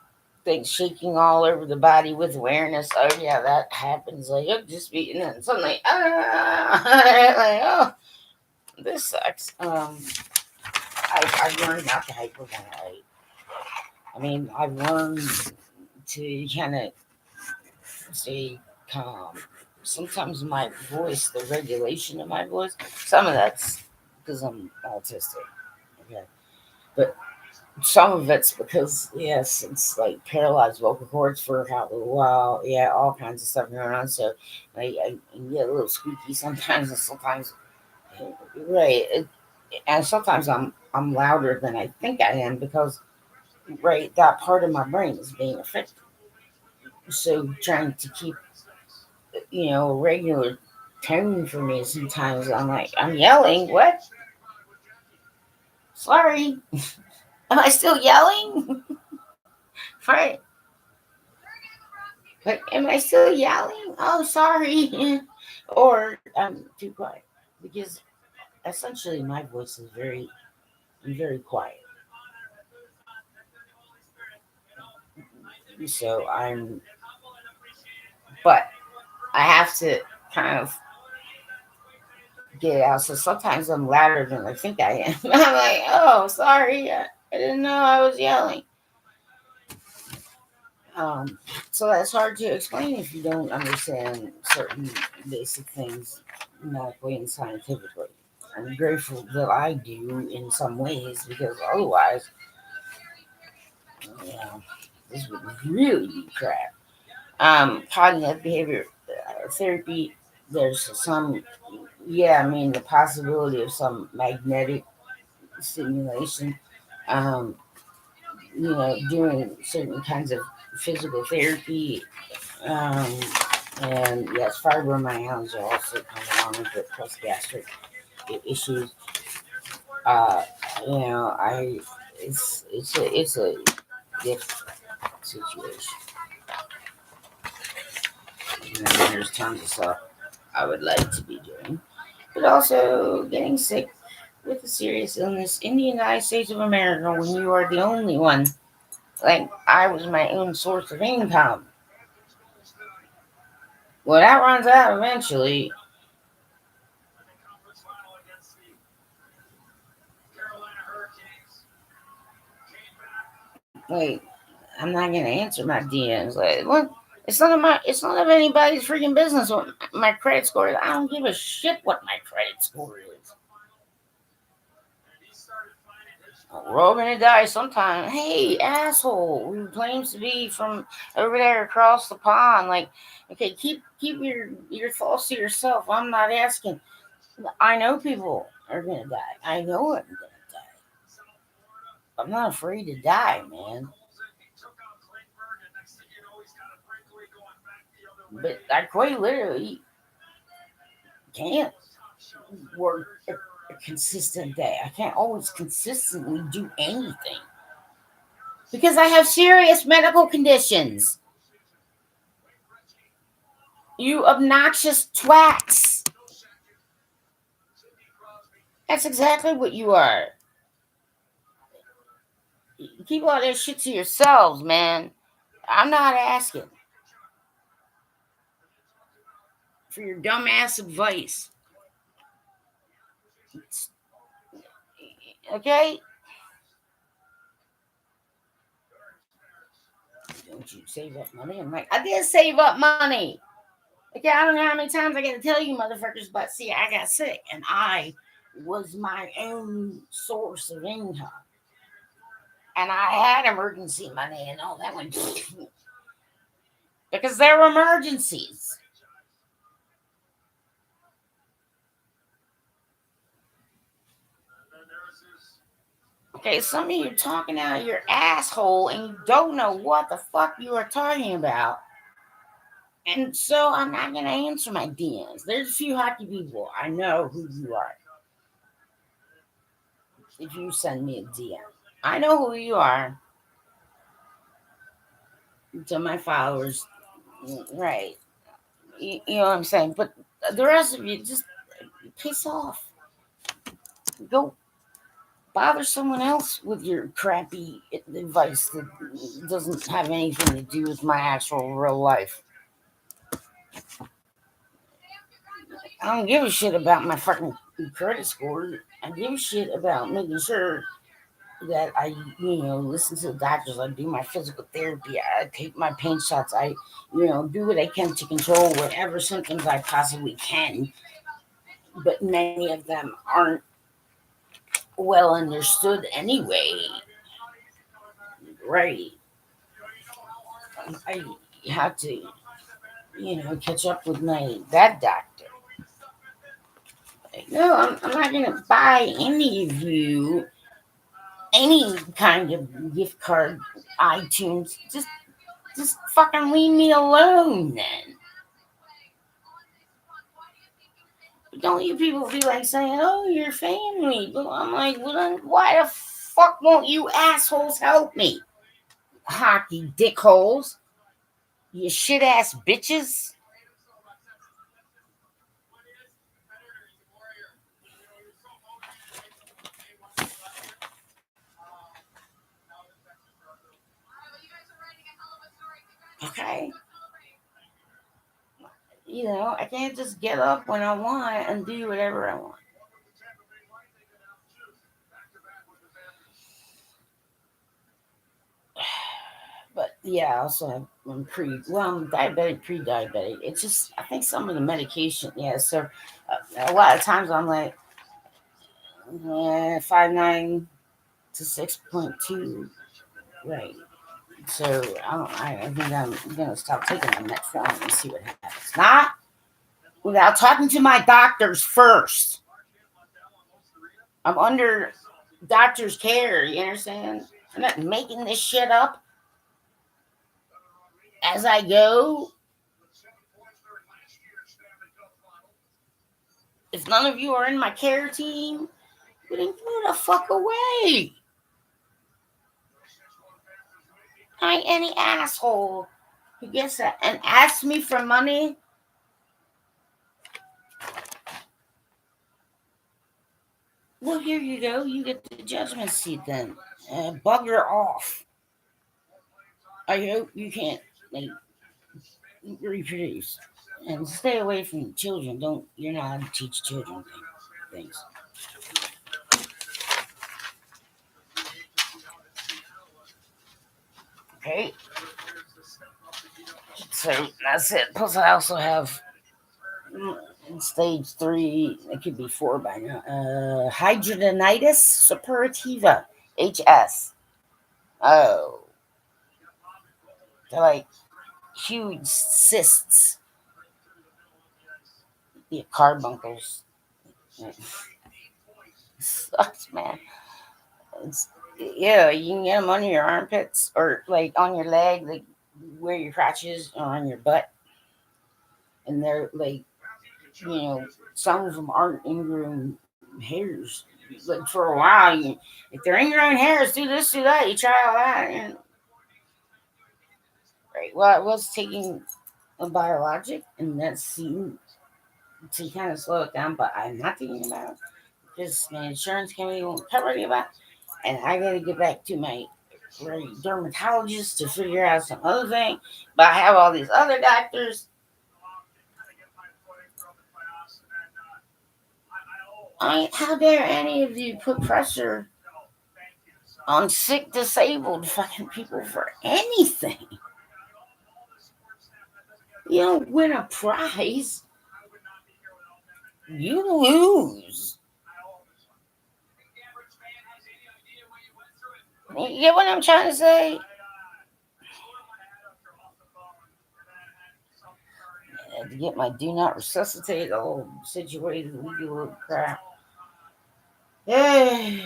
things shaking all over the body with awareness. Oh yeah, that happens. Like, I'm just beating it, and suddenly, like, oh, this sucks. I've learned not to hyperventilate. I mean, I've learned to kind of stay calm. sometimes my voice, the regulation of my voice, some of that's because I'm autistic. Okay. But some of it's because, yes, it's like paralyzed vocal cords for a while. Yeah, all kinds of stuff going on. So I get a little squeaky sometimes, and sometimes, right. And sometimes I'm louder than I think I am because, right, that part of my brain is being affected. So trying to keep, regular tone for me, sometimes I'm like, I'm yelling. What? Sorry. Am I still yelling? Right. Like, am I still yelling? Oh, sorry. Or I'm too quiet. Because essentially my voice is very quiet. So but I have to kind of get it out. So sometimes I'm louder than I think I am. I'm like, oh, sorry. I didn't know I was yelling. Um, so that's hard to explain if you don't understand certain basic things medically and scientifically. I'm grateful that I do in some ways because otherwise, you know, this would really be crap. Cognitive behavior therapy, there's some, yeah, I mean, the possibility of some magnetic stimulation, um, doing certain kinds of physical therapy. Um, and yes, fibromyalgia also comes along with it, plus gastric issues. Uh, I it's a different situation. There's tons of stuff I would like to be doing, but also getting sick with a serious illness in the United States of America when you are the only one. Like I was my own source of income. Well, that runs out eventually. Like I'm not gonna answer my DMs. Like what? It's none of anybody's freaking business what my credit score is. I don't give a shit what my credit score is. We're all gonna die sometime. Hey, asshole, who claims to be from over there across the pond? Like, okay, keep your thoughts to yourself. I'm not asking. I know people are gonna die. I know I'm gonna die. I'm not afraid to die, man. But I quite literally can't work a consistent day. I can't always consistently do anything because I have serious medical conditions. You obnoxious twats. That's exactly what you are. Keep all that shit to yourselves, man. I'm not asking for your dumbass advice. Okay? Don't you save up money? I'm like, I did save up money. Okay, I don't know how many times I got to tell you motherfuckers, but see, I got sick and I was my own source of income. And I had emergency money and all that one because there were emergencies. Okay, some of you are talking out of your asshole and you don't know what the fuck you are talking about. And so I'm not going to answer my DMs. There's a few hockey people. I know who you are. If you send me a DM, I know who you are. To my followers, right? You know what I'm saying? But the rest of you, just piss off. Go bother someone else with your crappy advice that doesn't have anything to do with my actual real life. I don't give a shit about my fucking credit score. I give a shit about making sure that I, listen to the doctors. I do my physical therapy. I take my pain shots. I, do what I can to control whatever symptoms I possibly can. But many of them aren't well understood anyway. Right. I have to, catch up with my that doctor. No, I'm not going to buy any of you any kind of gift card, iTunes. Just fucking leave me alone then. Don't you people be like saying, "Oh, you're family," but I'm like, well, then why the fuck won't you assholes help me? Hockey dickholes, you shit ass bitches. Okay, I can't just get up when I want and do whatever I want. But yeah, I also have I'm diabetic, pre-diabetic. It's just I think some of the medication. Yeah, so a lot of times I'm like 5'9" to 6.2. Right. So I think I'm gonna stop taking the metformin and see what happens. Not without talking to my doctors first. I'm under doctor's care. You understand? I'm not making this shit up as I go. If none of you are in my care team, then go the fuck away. I ain't any asshole who gets that and asks me for money. Well, here you go. You get the judgment seat then. Bugger off. I hope you can't like reproduce and stay away from children. Don't You're not allowed to teach children things. Okay, so that's it. Plus, I also have stage 3. It could be 4 by now. Hidradenitis suppurativa, HS. Oh, they're like huge cysts. Yeah, carbuncles. Sucks, man. It's, yeah, you can get them under your armpits or like on your leg, like where your crotch is, or on your butt. And they're like, some of them aren't ingrown hairs. Like for a while, if they're ingrown hairs, do this, do that. You try all that, and right. Well, I was taking a biologic, and that seemed to kind of slow it down. But I'm not thinking about it because my insurance company won't cover any of that, and I got to get back to my dermatologist to figure out some other thing. But I have all these other doctors. How dare any of you put pressure on sick, disabled fucking people for anything? You don't win a prize, you lose. You get what I'm trying to say? I had to get my do not resuscitate all situated legal crap. Yeah.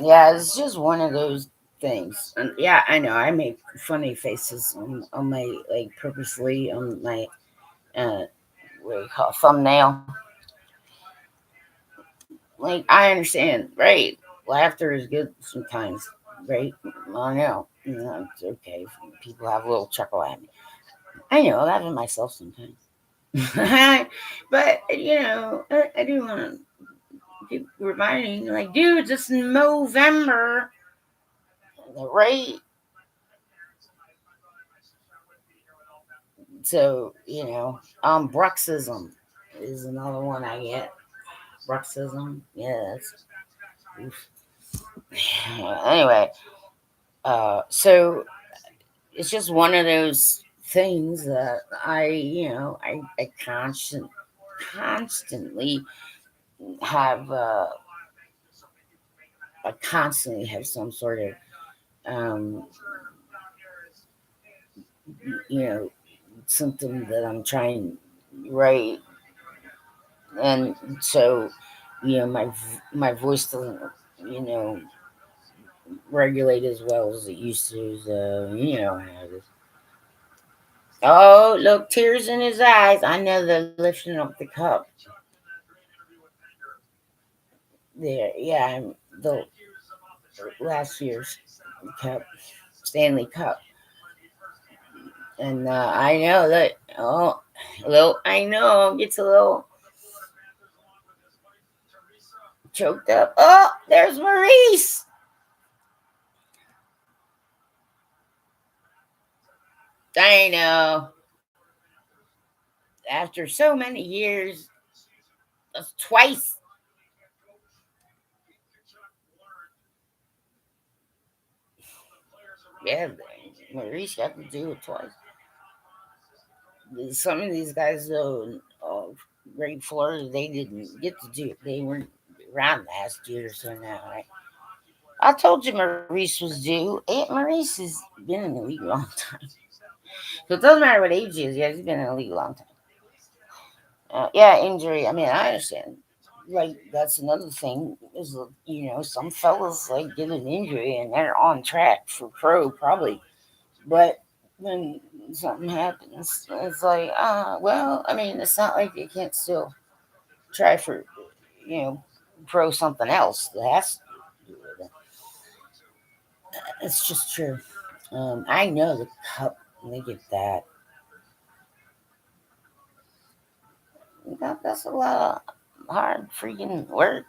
Yeah, it's just one of those things. And yeah, I know I make funny faces on my like purposely on my what do you call it, thumbnail. Like I understand, right? Laughter is good sometimes, right? I know, it's okay. People have a little chuckle at me. I know, I laugh at myself sometimes. But I do want to keep reminding, like, dude, it's Movember, right? So, bruxism is another one I get. Bruxism, yes. Oof. Anyway, so it's just one of those things that I constantly have, I constantly have some sort of, um, you know, symptom that I'm trying, right, and so, my voice doesn't, you know, regulate as well as it used to. So, how it is. Oh, look, tears in his eyes. I know they're lifting up the cup there. Yeah, the last year's cup, Stanley Cup, and I know that. Oh, I know gets a little choked up. Oh, there's Maurice. I know. After so many years, that's twice. Yeah, Maurice got to do it twice. Some of these guys, though, Great Florida, they didn't get to do it. They weren't around last year, so now I told you Maurice was due. Aunt Maurice has been in the league a long time. So it doesn't matter what age he is. Yeah, he's been in the league a long time. Yeah, injury. I mean, I understand. Like, that's another thing is, some fellas like get an injury and they're on track for pro probably, but when something happens, it's like, well, I mean, it's not like you can't still try for, you know, pro something else. That's it's just true. I know the cup. They get that. That's a lot of hard freaking work.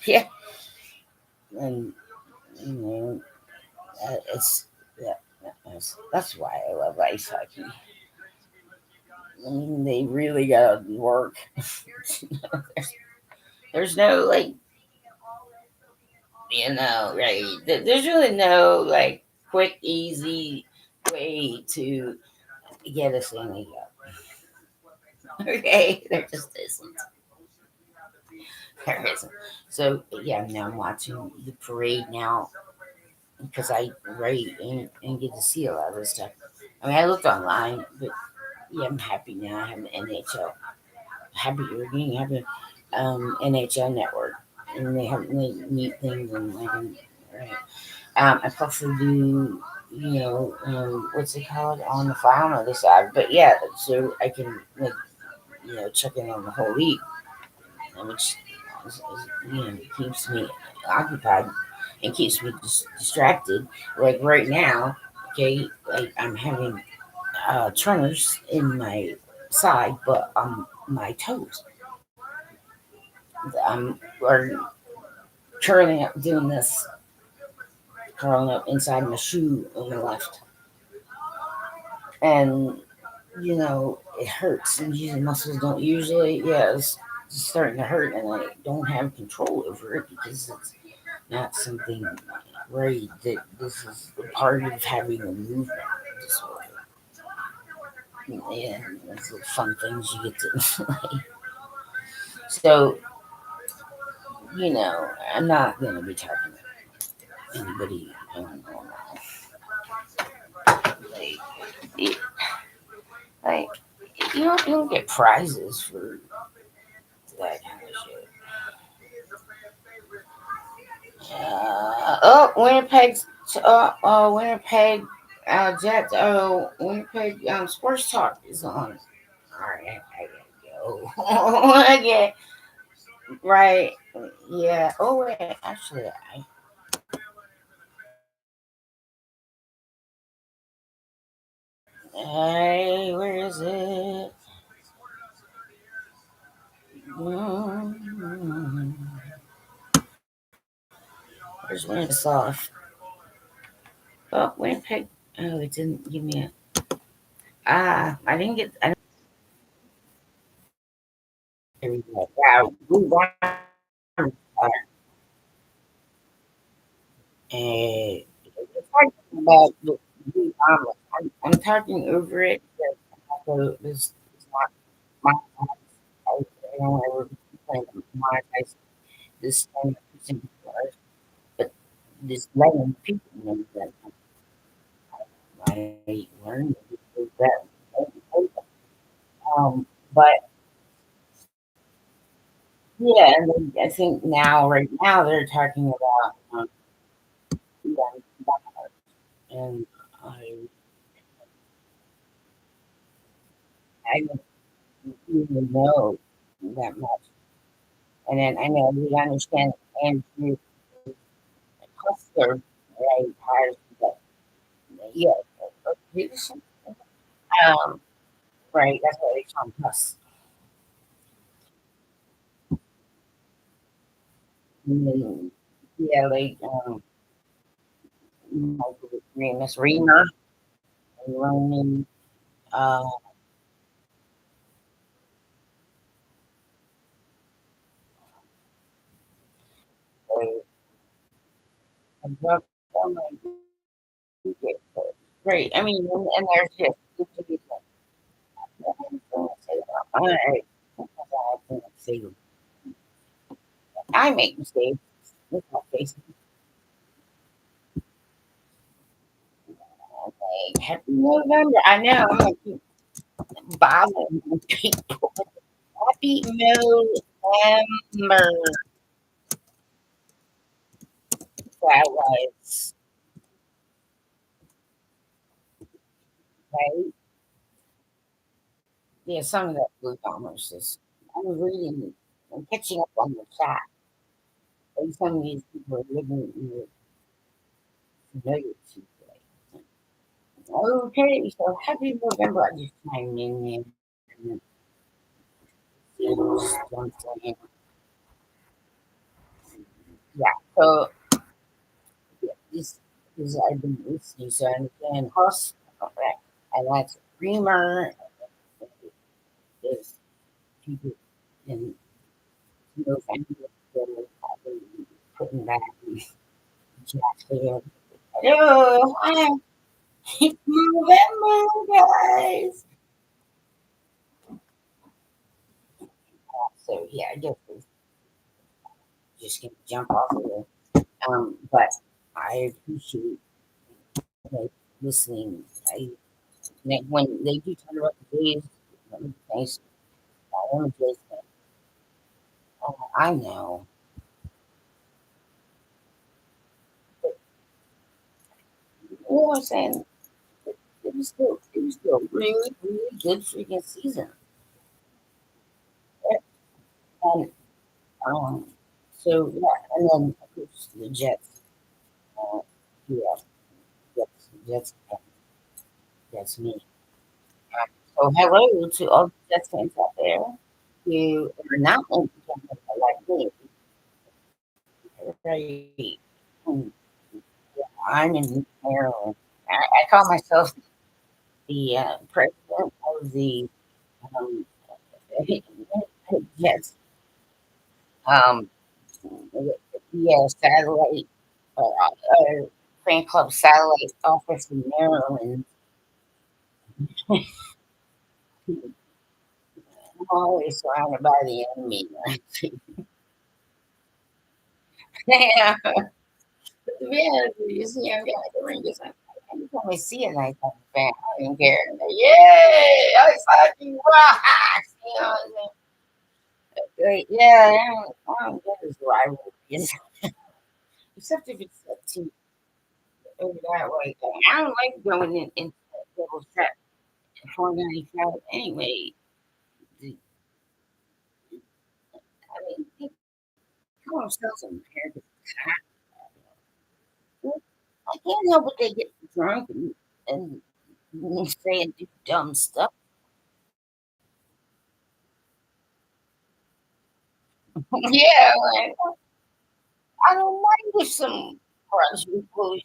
Yeah, and you know, it's yeah, that's why I love ice hockey. I mean, they really gotta work. There's no like, right? There's really no like quick, easy way to get a Stanley Cup. Okay, there just isn't. There isn't. So yeah, now I'm watching the parade now because I write and get to see a lot of this stuff. I mean, I looked online, but yeah, I'm happy now. I have the NHL. Happy you're being happy. NHL network, and they have really neat things and like, right. I prefer to do, what's it called on the file on this side, but yeah, so I can like, check in on the whole week, which keeps me occupied and keeps me distracted. Like right now, okay, like I'm having tremors in my side, but on my toes. I'm or curling up, doing this, curling up inside my shoe on the left, and it hurts. And these muscles don't usually, yeah, it's starting to hurt, and I don't have control over it because it's not something right that this is a part of having a movement disorder. Yeah, it's the fun things you get to like. So, I'm not going to be talking to anybody. I don't know. Like, it, like you don't get prizes for that kind of shit. Winnipeg Jets. Oh, Winnipeg Sports Talk is on. All right, I gotta go. I get right. Yeah. Oh wait, actually, where is it? Mm, Where's Winnipeg off? Oh, Winnipeg. Oh, it didn't give me it. I didn't get. I didn't get that. We won, and it's talking about the omelet. I'm talking over it because also this not my I don't ever plan to monetize this thing but this letting people know that I learned that. But yeah, and then I think now, right now, they're talking about yeah, and I I don't even know that much. And then I know we understand Andrew Custer, right? Has the yeah, Peterson. Um, right. That's what they call him, Cuss. And yeah, like Miss Reamer, Roman. Uh, I love them. Great. I mean, and there's just I can't say I make mistakes. With my face. Like, happy November. I know. I'm gonna keep bothering people. Happy November. That was right. Yeah, some of that blue bombers is. I'm reading. I'm catching up on the chat. And some of these people are living in the familiar situation. Okay, so happy November. I just chimed in there. And yeah, so yeah, this I've been listening. So I understand horse, correct, and that's Reamer. There's people in November that are probably putting back in Jacksonville. Hello, hi, November, guys. So yeah, I guess we're just gonna jump off of it. But I appreciate like listening. I like, when they do talk about the days, let me thanks. I want to just, I know. You know what I'm saying? It was still a really, really good freaking season. And so yeah, and then of course the Jets. Uh, yeah, Jets. That's me. So hello to all the Jets fans out there who are not independent like me. Right. Hmm, I'm in Maryland. I call myself the president of the um, Jets. Um, yeah, satellite fan club satellite office in Maryland. I'm always surrounded by the enemy. Yeah, yeah. You see, I'm got the ring. Just anytime I see a nice fan, I don't care. I'm like, yay! I fucking rock! You know what I'm saying? Like, yeah, I don't get this rivalry. Except if it's a team over that way. I don't like going in double trap 495 anyway. I mean, they call themselves American. I can't help but they get drunk and say and do dumb stuff. Yeah, like, I don't mind if some friends who close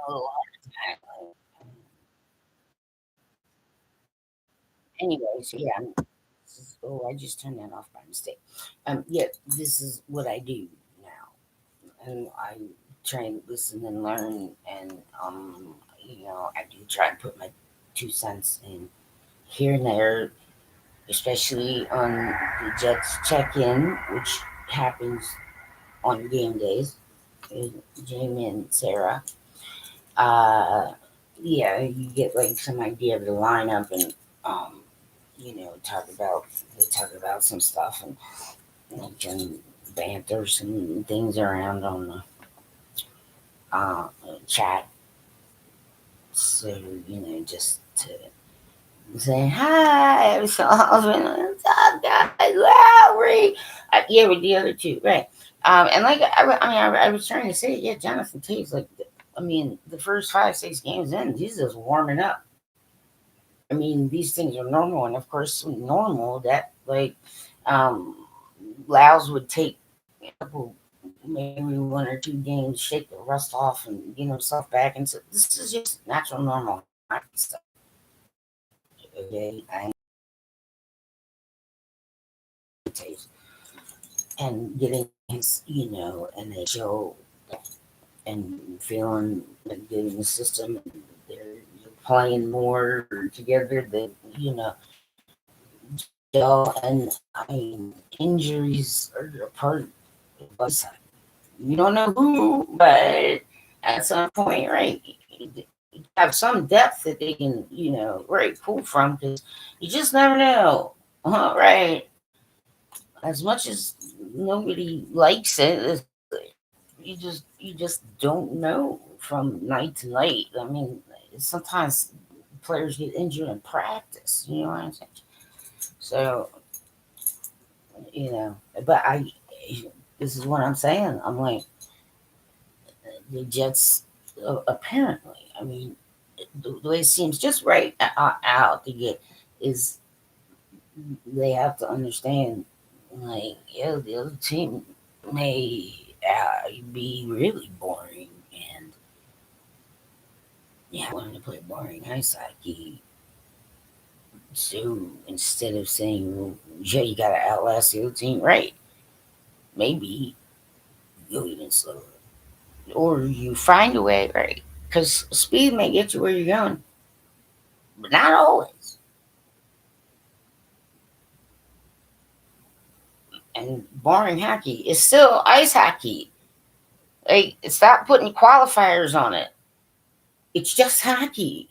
a little hard time. Anyways, yeah. Oh, I just turned that off by mistake. Yeah, this is what I do now, and I try and listen and learn, and I do try and put my 2 cents in here and there, especially on the Jets check-in, which happens on game days. with Jamie and Sarah. Uh, yeah, you get like some idea of the lineup, and um, they talk about some stuff, and can banter some things around on the uh, chat. So just to say hi. So what's up, guys? Wow, Ray. Yeah, with the other two, right? And like I was trying to say, yeah, Jonathan Tate's like, I mean, the first 5, 6 games in, he's just warming up. I mean, these things are normal, and of course, normal that like um, Laos would take a couple, maybe 1 or 2 games, shake the rust off, and get himself back. And so this is just natural, normal stuff. Okay, I taste and getting his, and they show and feeling like good in the system. And they're playing more together. Than and I mean, injuries are a part of us. You don't know who, but at some point, right, you have some depth that they can, right, pull from because you just never know. Right. As much as nobody likes it, you just don't know from night to night. I mean, sometimes players get injured in practice. You know what I'm saying? So but this is what I'm saying. I'm like the Jets apparently. I mean, the way it seems just right out to get is they have to understand, like, yeah, the other team may be really boring, and yeah, wanting to play boring ice hockey. So instead of saying, well, yeah, you got to outlast the other team, right? Maybe go even slower, or you find a way, right? Because speed may get you where you're going, but not always. And boring hockey is still ice hockey. Like, stop putting qualifiers on it. It's just hockey.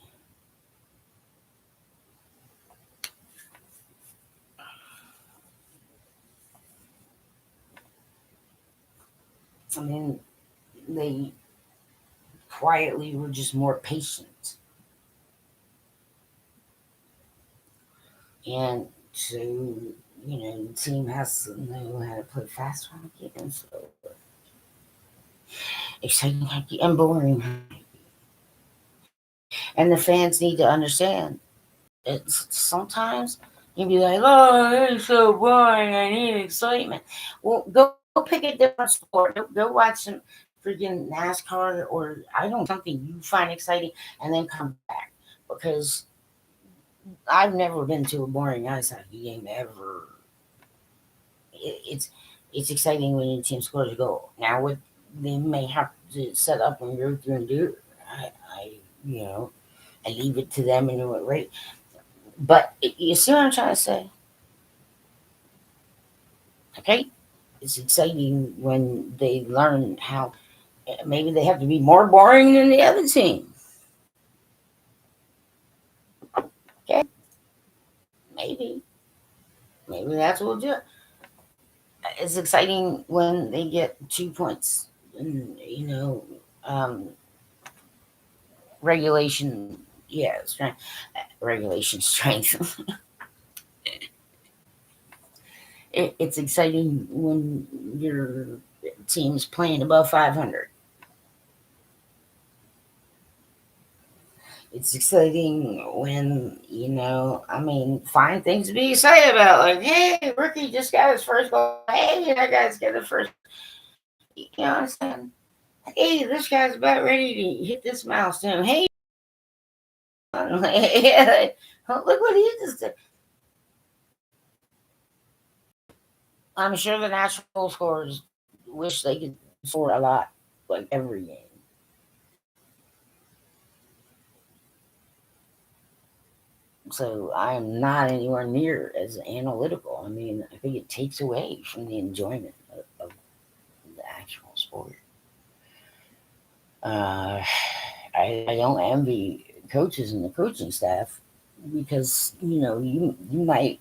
I mean, they quietly were just more patient. And so, the team has to know how to play fast hockey and so exciting hockey and boring hockey. And the fans need to understand. It's sometimes you'd be like, "Oh, it's so boring. I need excitement." Well, go pick a different sport. Go watch some freaking NASCAR, or I don't know, something you find exciting, and then come back because I've never been to a boring ice hockey game ever. It's exciting when your team scores a goal. Now, what they may have to set up and go through and do, I I leave it to them and do it right. But you see what I'm trying to say? Okay, it's exciting when they learn how maybe they have to be more boring than the other team. Okay, maybe that's what we'll do. It's exciting when they get 2 points, and regulation. Yeah, strength, regulation strength. It's exciting when your team's playing above 500. It's exciting when, I mean, find things to be excited about. Like, hey, rookie just got his first goal. Hey, that guy's got the first. You know what I'm saying? Hey, this guy's about ready to hit this milestone. Hey, look what he just did. I'm sure the national scores wish they could score a lot, like every game. So I'm not anywhere near as analytical. I mean, I think it takes away from the enjoyment of the actual sport. Uh, I don't envy coaches and the coaching staff because you might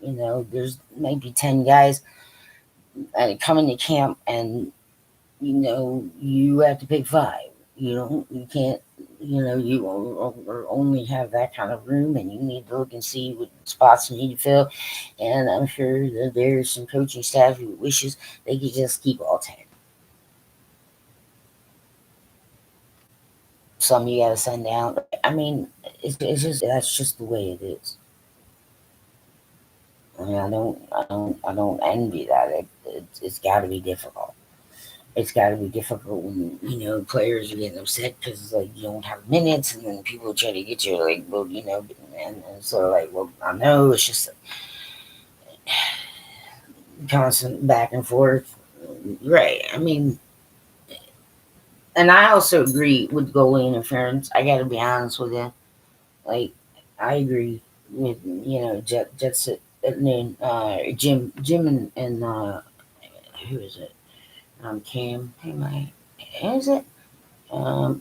there's maybe 10 guys come into camp and you have to pick five. You can't or only have that kind of room, and you need to look and see what spots you need to fill. And I'm sure that there's some coaching staff who wishes they could just keep all 10. Some you got to send down. I mean, it's just that's just the way it is. I mean, I don't envy that. It's got to be difficult. It's got to be difficult when players are getting upset because like you don't have minutes, and then people try to get you like, well, and so like, well, I know it's just constant back and forth, right? I mean, and I also agree with goalie interference. I got to be honest with you. Like, I agree with Jets at noon. Jim and who is it? Cam. Am I? Is it?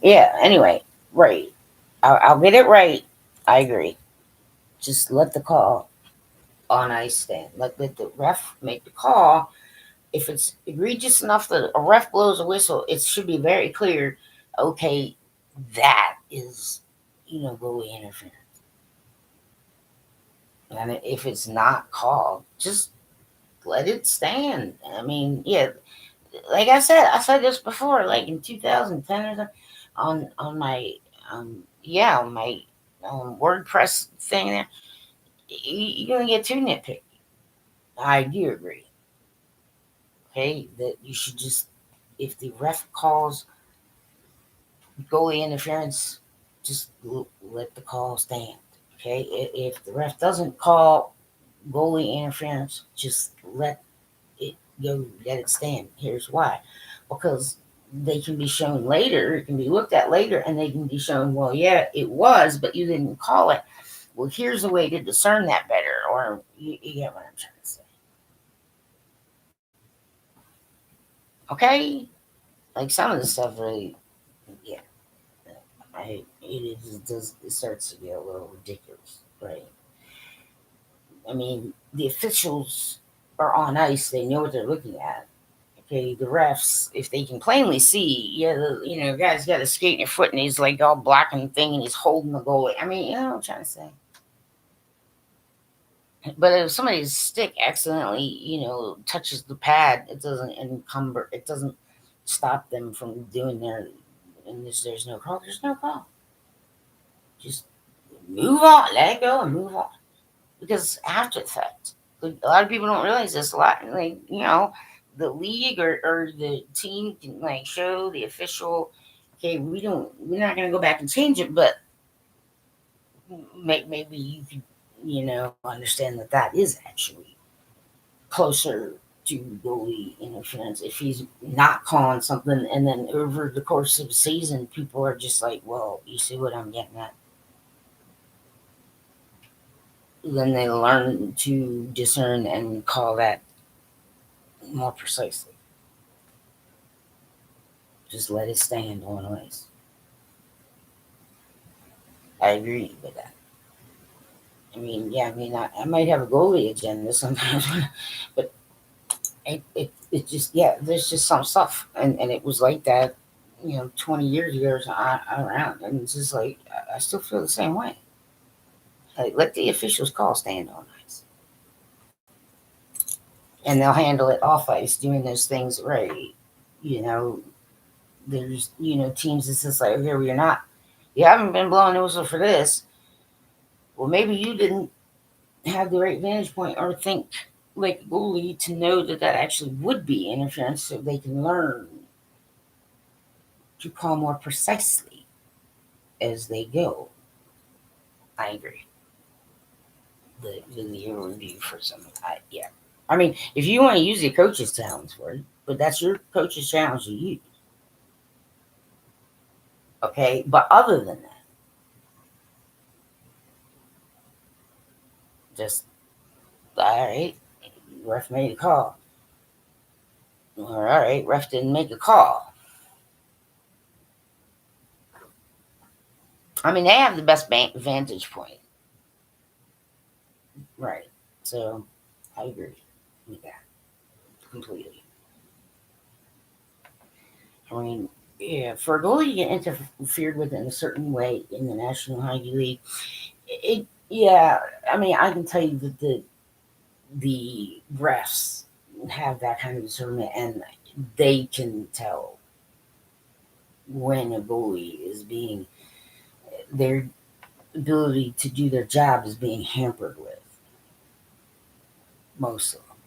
Yeah. Anyway, right. I'll get it right. I agree. Just let the call on ice stand. Let the ref make the call. If it's egregious enough that a ref blows a whistle, it should be very clear. Okay, that is goalie interference. And if it's not called, just let it stand. I mean, yeah, like I said this before, like in 2010 or something, on my on my WordPress thing there, you're gonna get too nitpicky. I do agree. Okay, that you should just if the ref calls goalie interference, just let the call stand. Okay, if the ref doesn't call goalie interference, just it go, let it stand. Here's why, because they can be shown later. It can be looked at later, and they can be shown. Well, yeah, it was, but you didn't call it. Well, here's a way to discern that better, or you get what I'm trying to say. Okay, like some of the stuff really, yeah, it starts to get a little ridiculous, right? I mean, the officials are on ice; they know what they're looking at. Okay, the refs, if they can plainly see, yeah, guy's got a skate in your foot and he's like all blocking the thing and he's holding the goalie. I mean, what I'm trying to say. But if somebody's stick accidentally, touches the pad, it doesn't encumber, it doesn't stop them from doing their, and there's no call, there's no call. Just move on, let it go and move on. Because after the fact, like, a lot of people don't realize this. A lot, like the league or the team can like show the official. Okay, we're not gonna go back and change it, but maybe you could understand that is actually closer to goalie interference if he's not calling something, and then over the course of the season, people are just like, well, you see what I'm getting at. Then they learn to discern and call that more precisely. Just let it stand on ice. I agree with that. I mean, yeah, I mean, I might have a goalie agenda sometimes, but it just, yeah, there's just some stuff. And it was like that, 20 years ago or so, around. And it's just like, I still feel the same way. Like, let the officials call stand on ice. And they'll handle it off ice, doing those things right. You know, there's, teams that's just like, okay, well, you haven't been blowing the whistle for this. Well, maybe you didn't have the right vantage point or think like a goalie to know that actually would be interference, so they can learn to call more precisely as they go. I agree. The review for some, yeah. I mean, if you want to use your coach's challenge for it, but that's your coach's challenge to use. Okay, but other than that, just all right. Ref made a call. All right, ref didn't make a call. I mean, they have the best vantage point, right? So, I agree with that completely. I mean, yeah, for a goalie to get interfered with in a certain way in the National Hockey League, yeah, I mean, I can tell you that the refs have that kind of discernment, and they can tell when a goalie is being their ability to do their job is being hampered with most of them.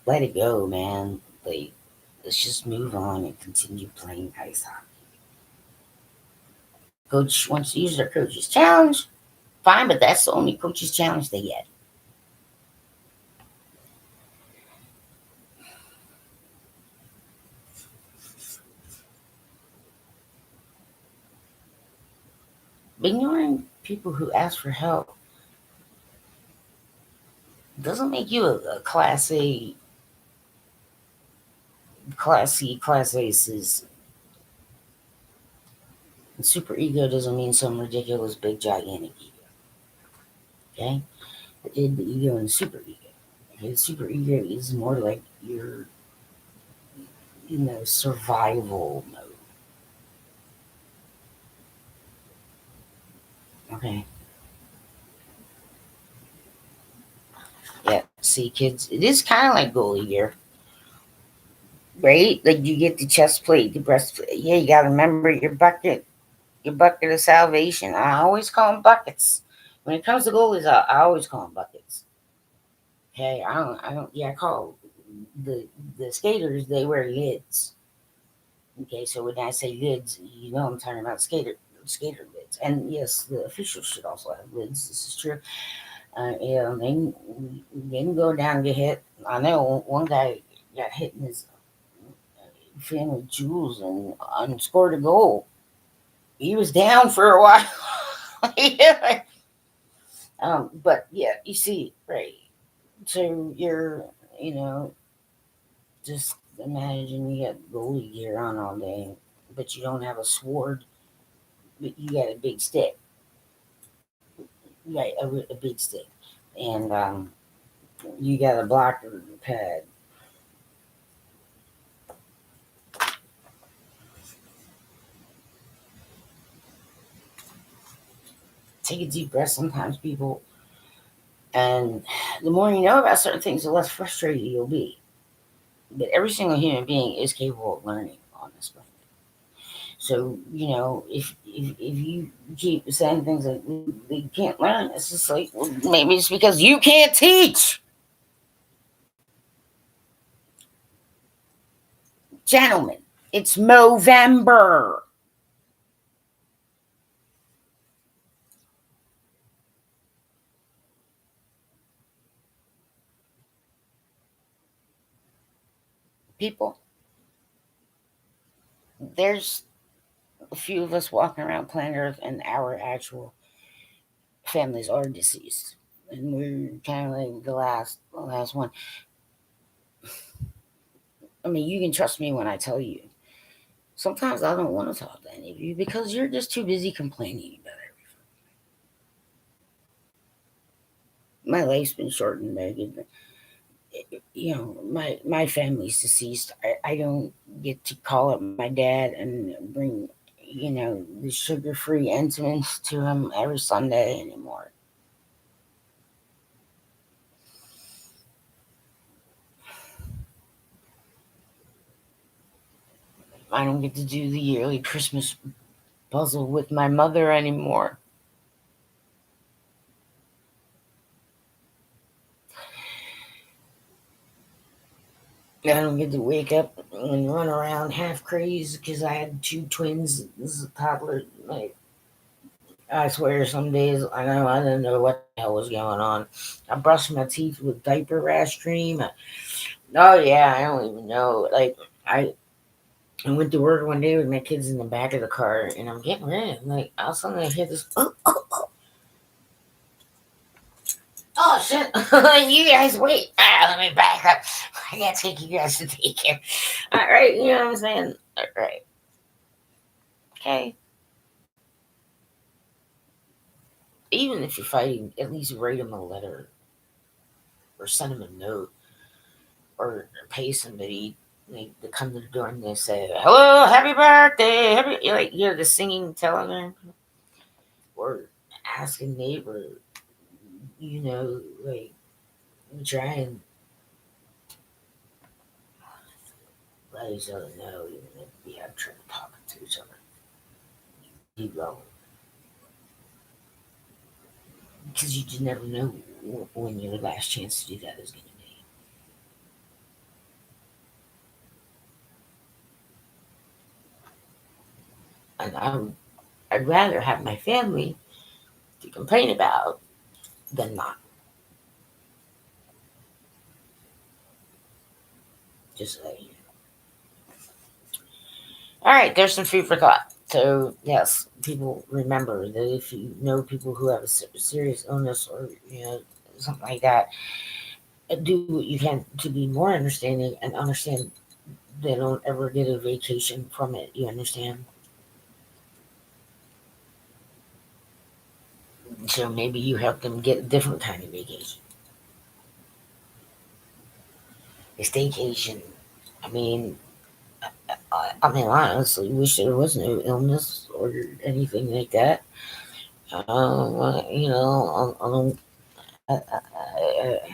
Let it go, man. Like, let's just move on and continue playing ice hockey. Coach wants to use their coach's challenge, fine, but that's the only coach's challenge they get. Ignoring people who ask for help doesn't make you a class A, class C, class A citizen. And super ego doesn't mean some ridiculous, big, gigantic ego. Okay? The ego and the super ego. Okay? The super ego is more like your, survival mode. Okay? Yeah. See, kids, it is kind of like goalie gear, right? Like you get the chest plate, the breastplate. Yeah, you got to remember your bucket of salvation. I always call them buckets. When it comes to goalies, I always call them buckets. Okay, I call the skaters. They wear lids. Okay, so when I say lids, I'm talking about skater lids. And yes, the officials should also have lids. This is true. They can go down and get hit. I know one guy got hit in his family jewels and scored a goal. He was down for a while. Yeah. But yeah, you see, right. So you know, just imagine you got goalie gear on all day, but you don't have a sword, but you got a big stick. Right, a big stick. And you got a blocker pad. Take a deep breath sometimes, people. And the more you know about certain things, the less frustrated you'll be. But every single human being is capable of learning on this planet. So if you keep saying things like they can't learn, it's just like, well, maybe it's because you can't teach. Gentlemen, it's Movember. People, there's a few of us walking around planet Earth, and our actual families are deceased, and we're kind of like the last one. I mean, you can trust me when I tell you. Sometimes I don't want to talk to any of you because you're just too busy complaining about it. My life's been shortened, Megan. My family's deceased. I don't get to call up my dad and bring the sugar-free Entenmann's to him every Sunday anymore. I don't get to do the yearly Christmas puzzle with my mother anymore. I don't get to wake up and run around half crazy because I had two twins. This is a toddler. Like, I swear, some days I didn't know what the hell was going on. I brushed my teeth with diaper rash cream. Oh yeah, I don't even know. Like I went to work one day with my kids in the back of the car, and I'm getting ready. Like all of a sudden I hear this. Oh shit! You guys wait. Let me back up. I gotta take you guys to daycare. All right, you know what I'm saying? All right, okay. Even if you're fighting, at least write them a letter or send them a note or pay somebody like to come to the door and they say, "Hello, happy birthday, happy," like the singing, telling them, or ask a neighbor, like try and let each other know, even if we have trouble talking to each other. Keep going because you just never know when your last chance to do that is going to be. And I'd rather have my family to complain about than not. Just like, all right, there's some food for thought. So yes, people remember that if you know people who have a serious illness or something like that, do what you can to be more understanding and understand they don't ever get a vacation from it. You understand? So maybe you help them get a different kind of vacation, a staycation. I mean, I mean, honestly, wish there was no illness or anything like that. I don't I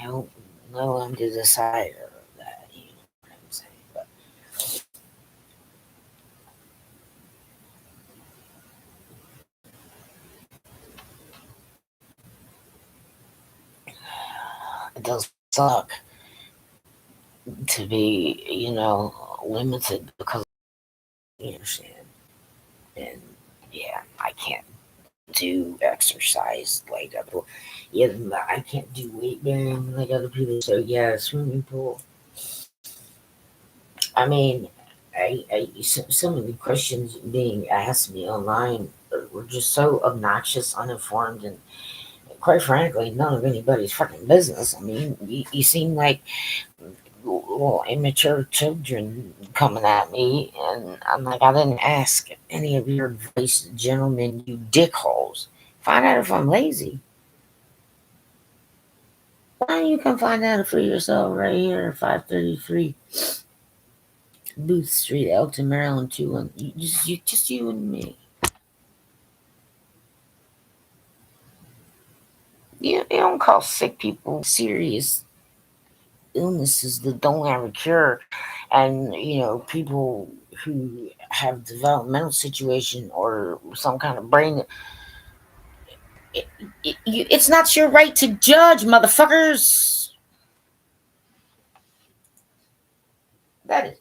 don't know. I'm the decider of that. You know what I'm saying? But it does suck to be, limited because you understand. And yeah, I can't do exercise like other people. Yeah, I can't do weight bearing like other people. So yeah, swimming pool. I mean, some of the questions being asked me online were just so obnoxious, uninformed, and quite frankly, none of anybody's fucking business. I mean, you seem like little immature children coming at me, and I'm like, I didn't ask any of your advice, gentlemen, you dickholes. Find out if I'm lazy. Why don't you come find out for yourself right here at 533 Booth Street, Elkton, Maryland, 21. Just you and me. You don't call sick people serious illnesses that don't have a cure, and people who have developmental situation or some kind of brain. It's not your right to judge, motherfuckers. That is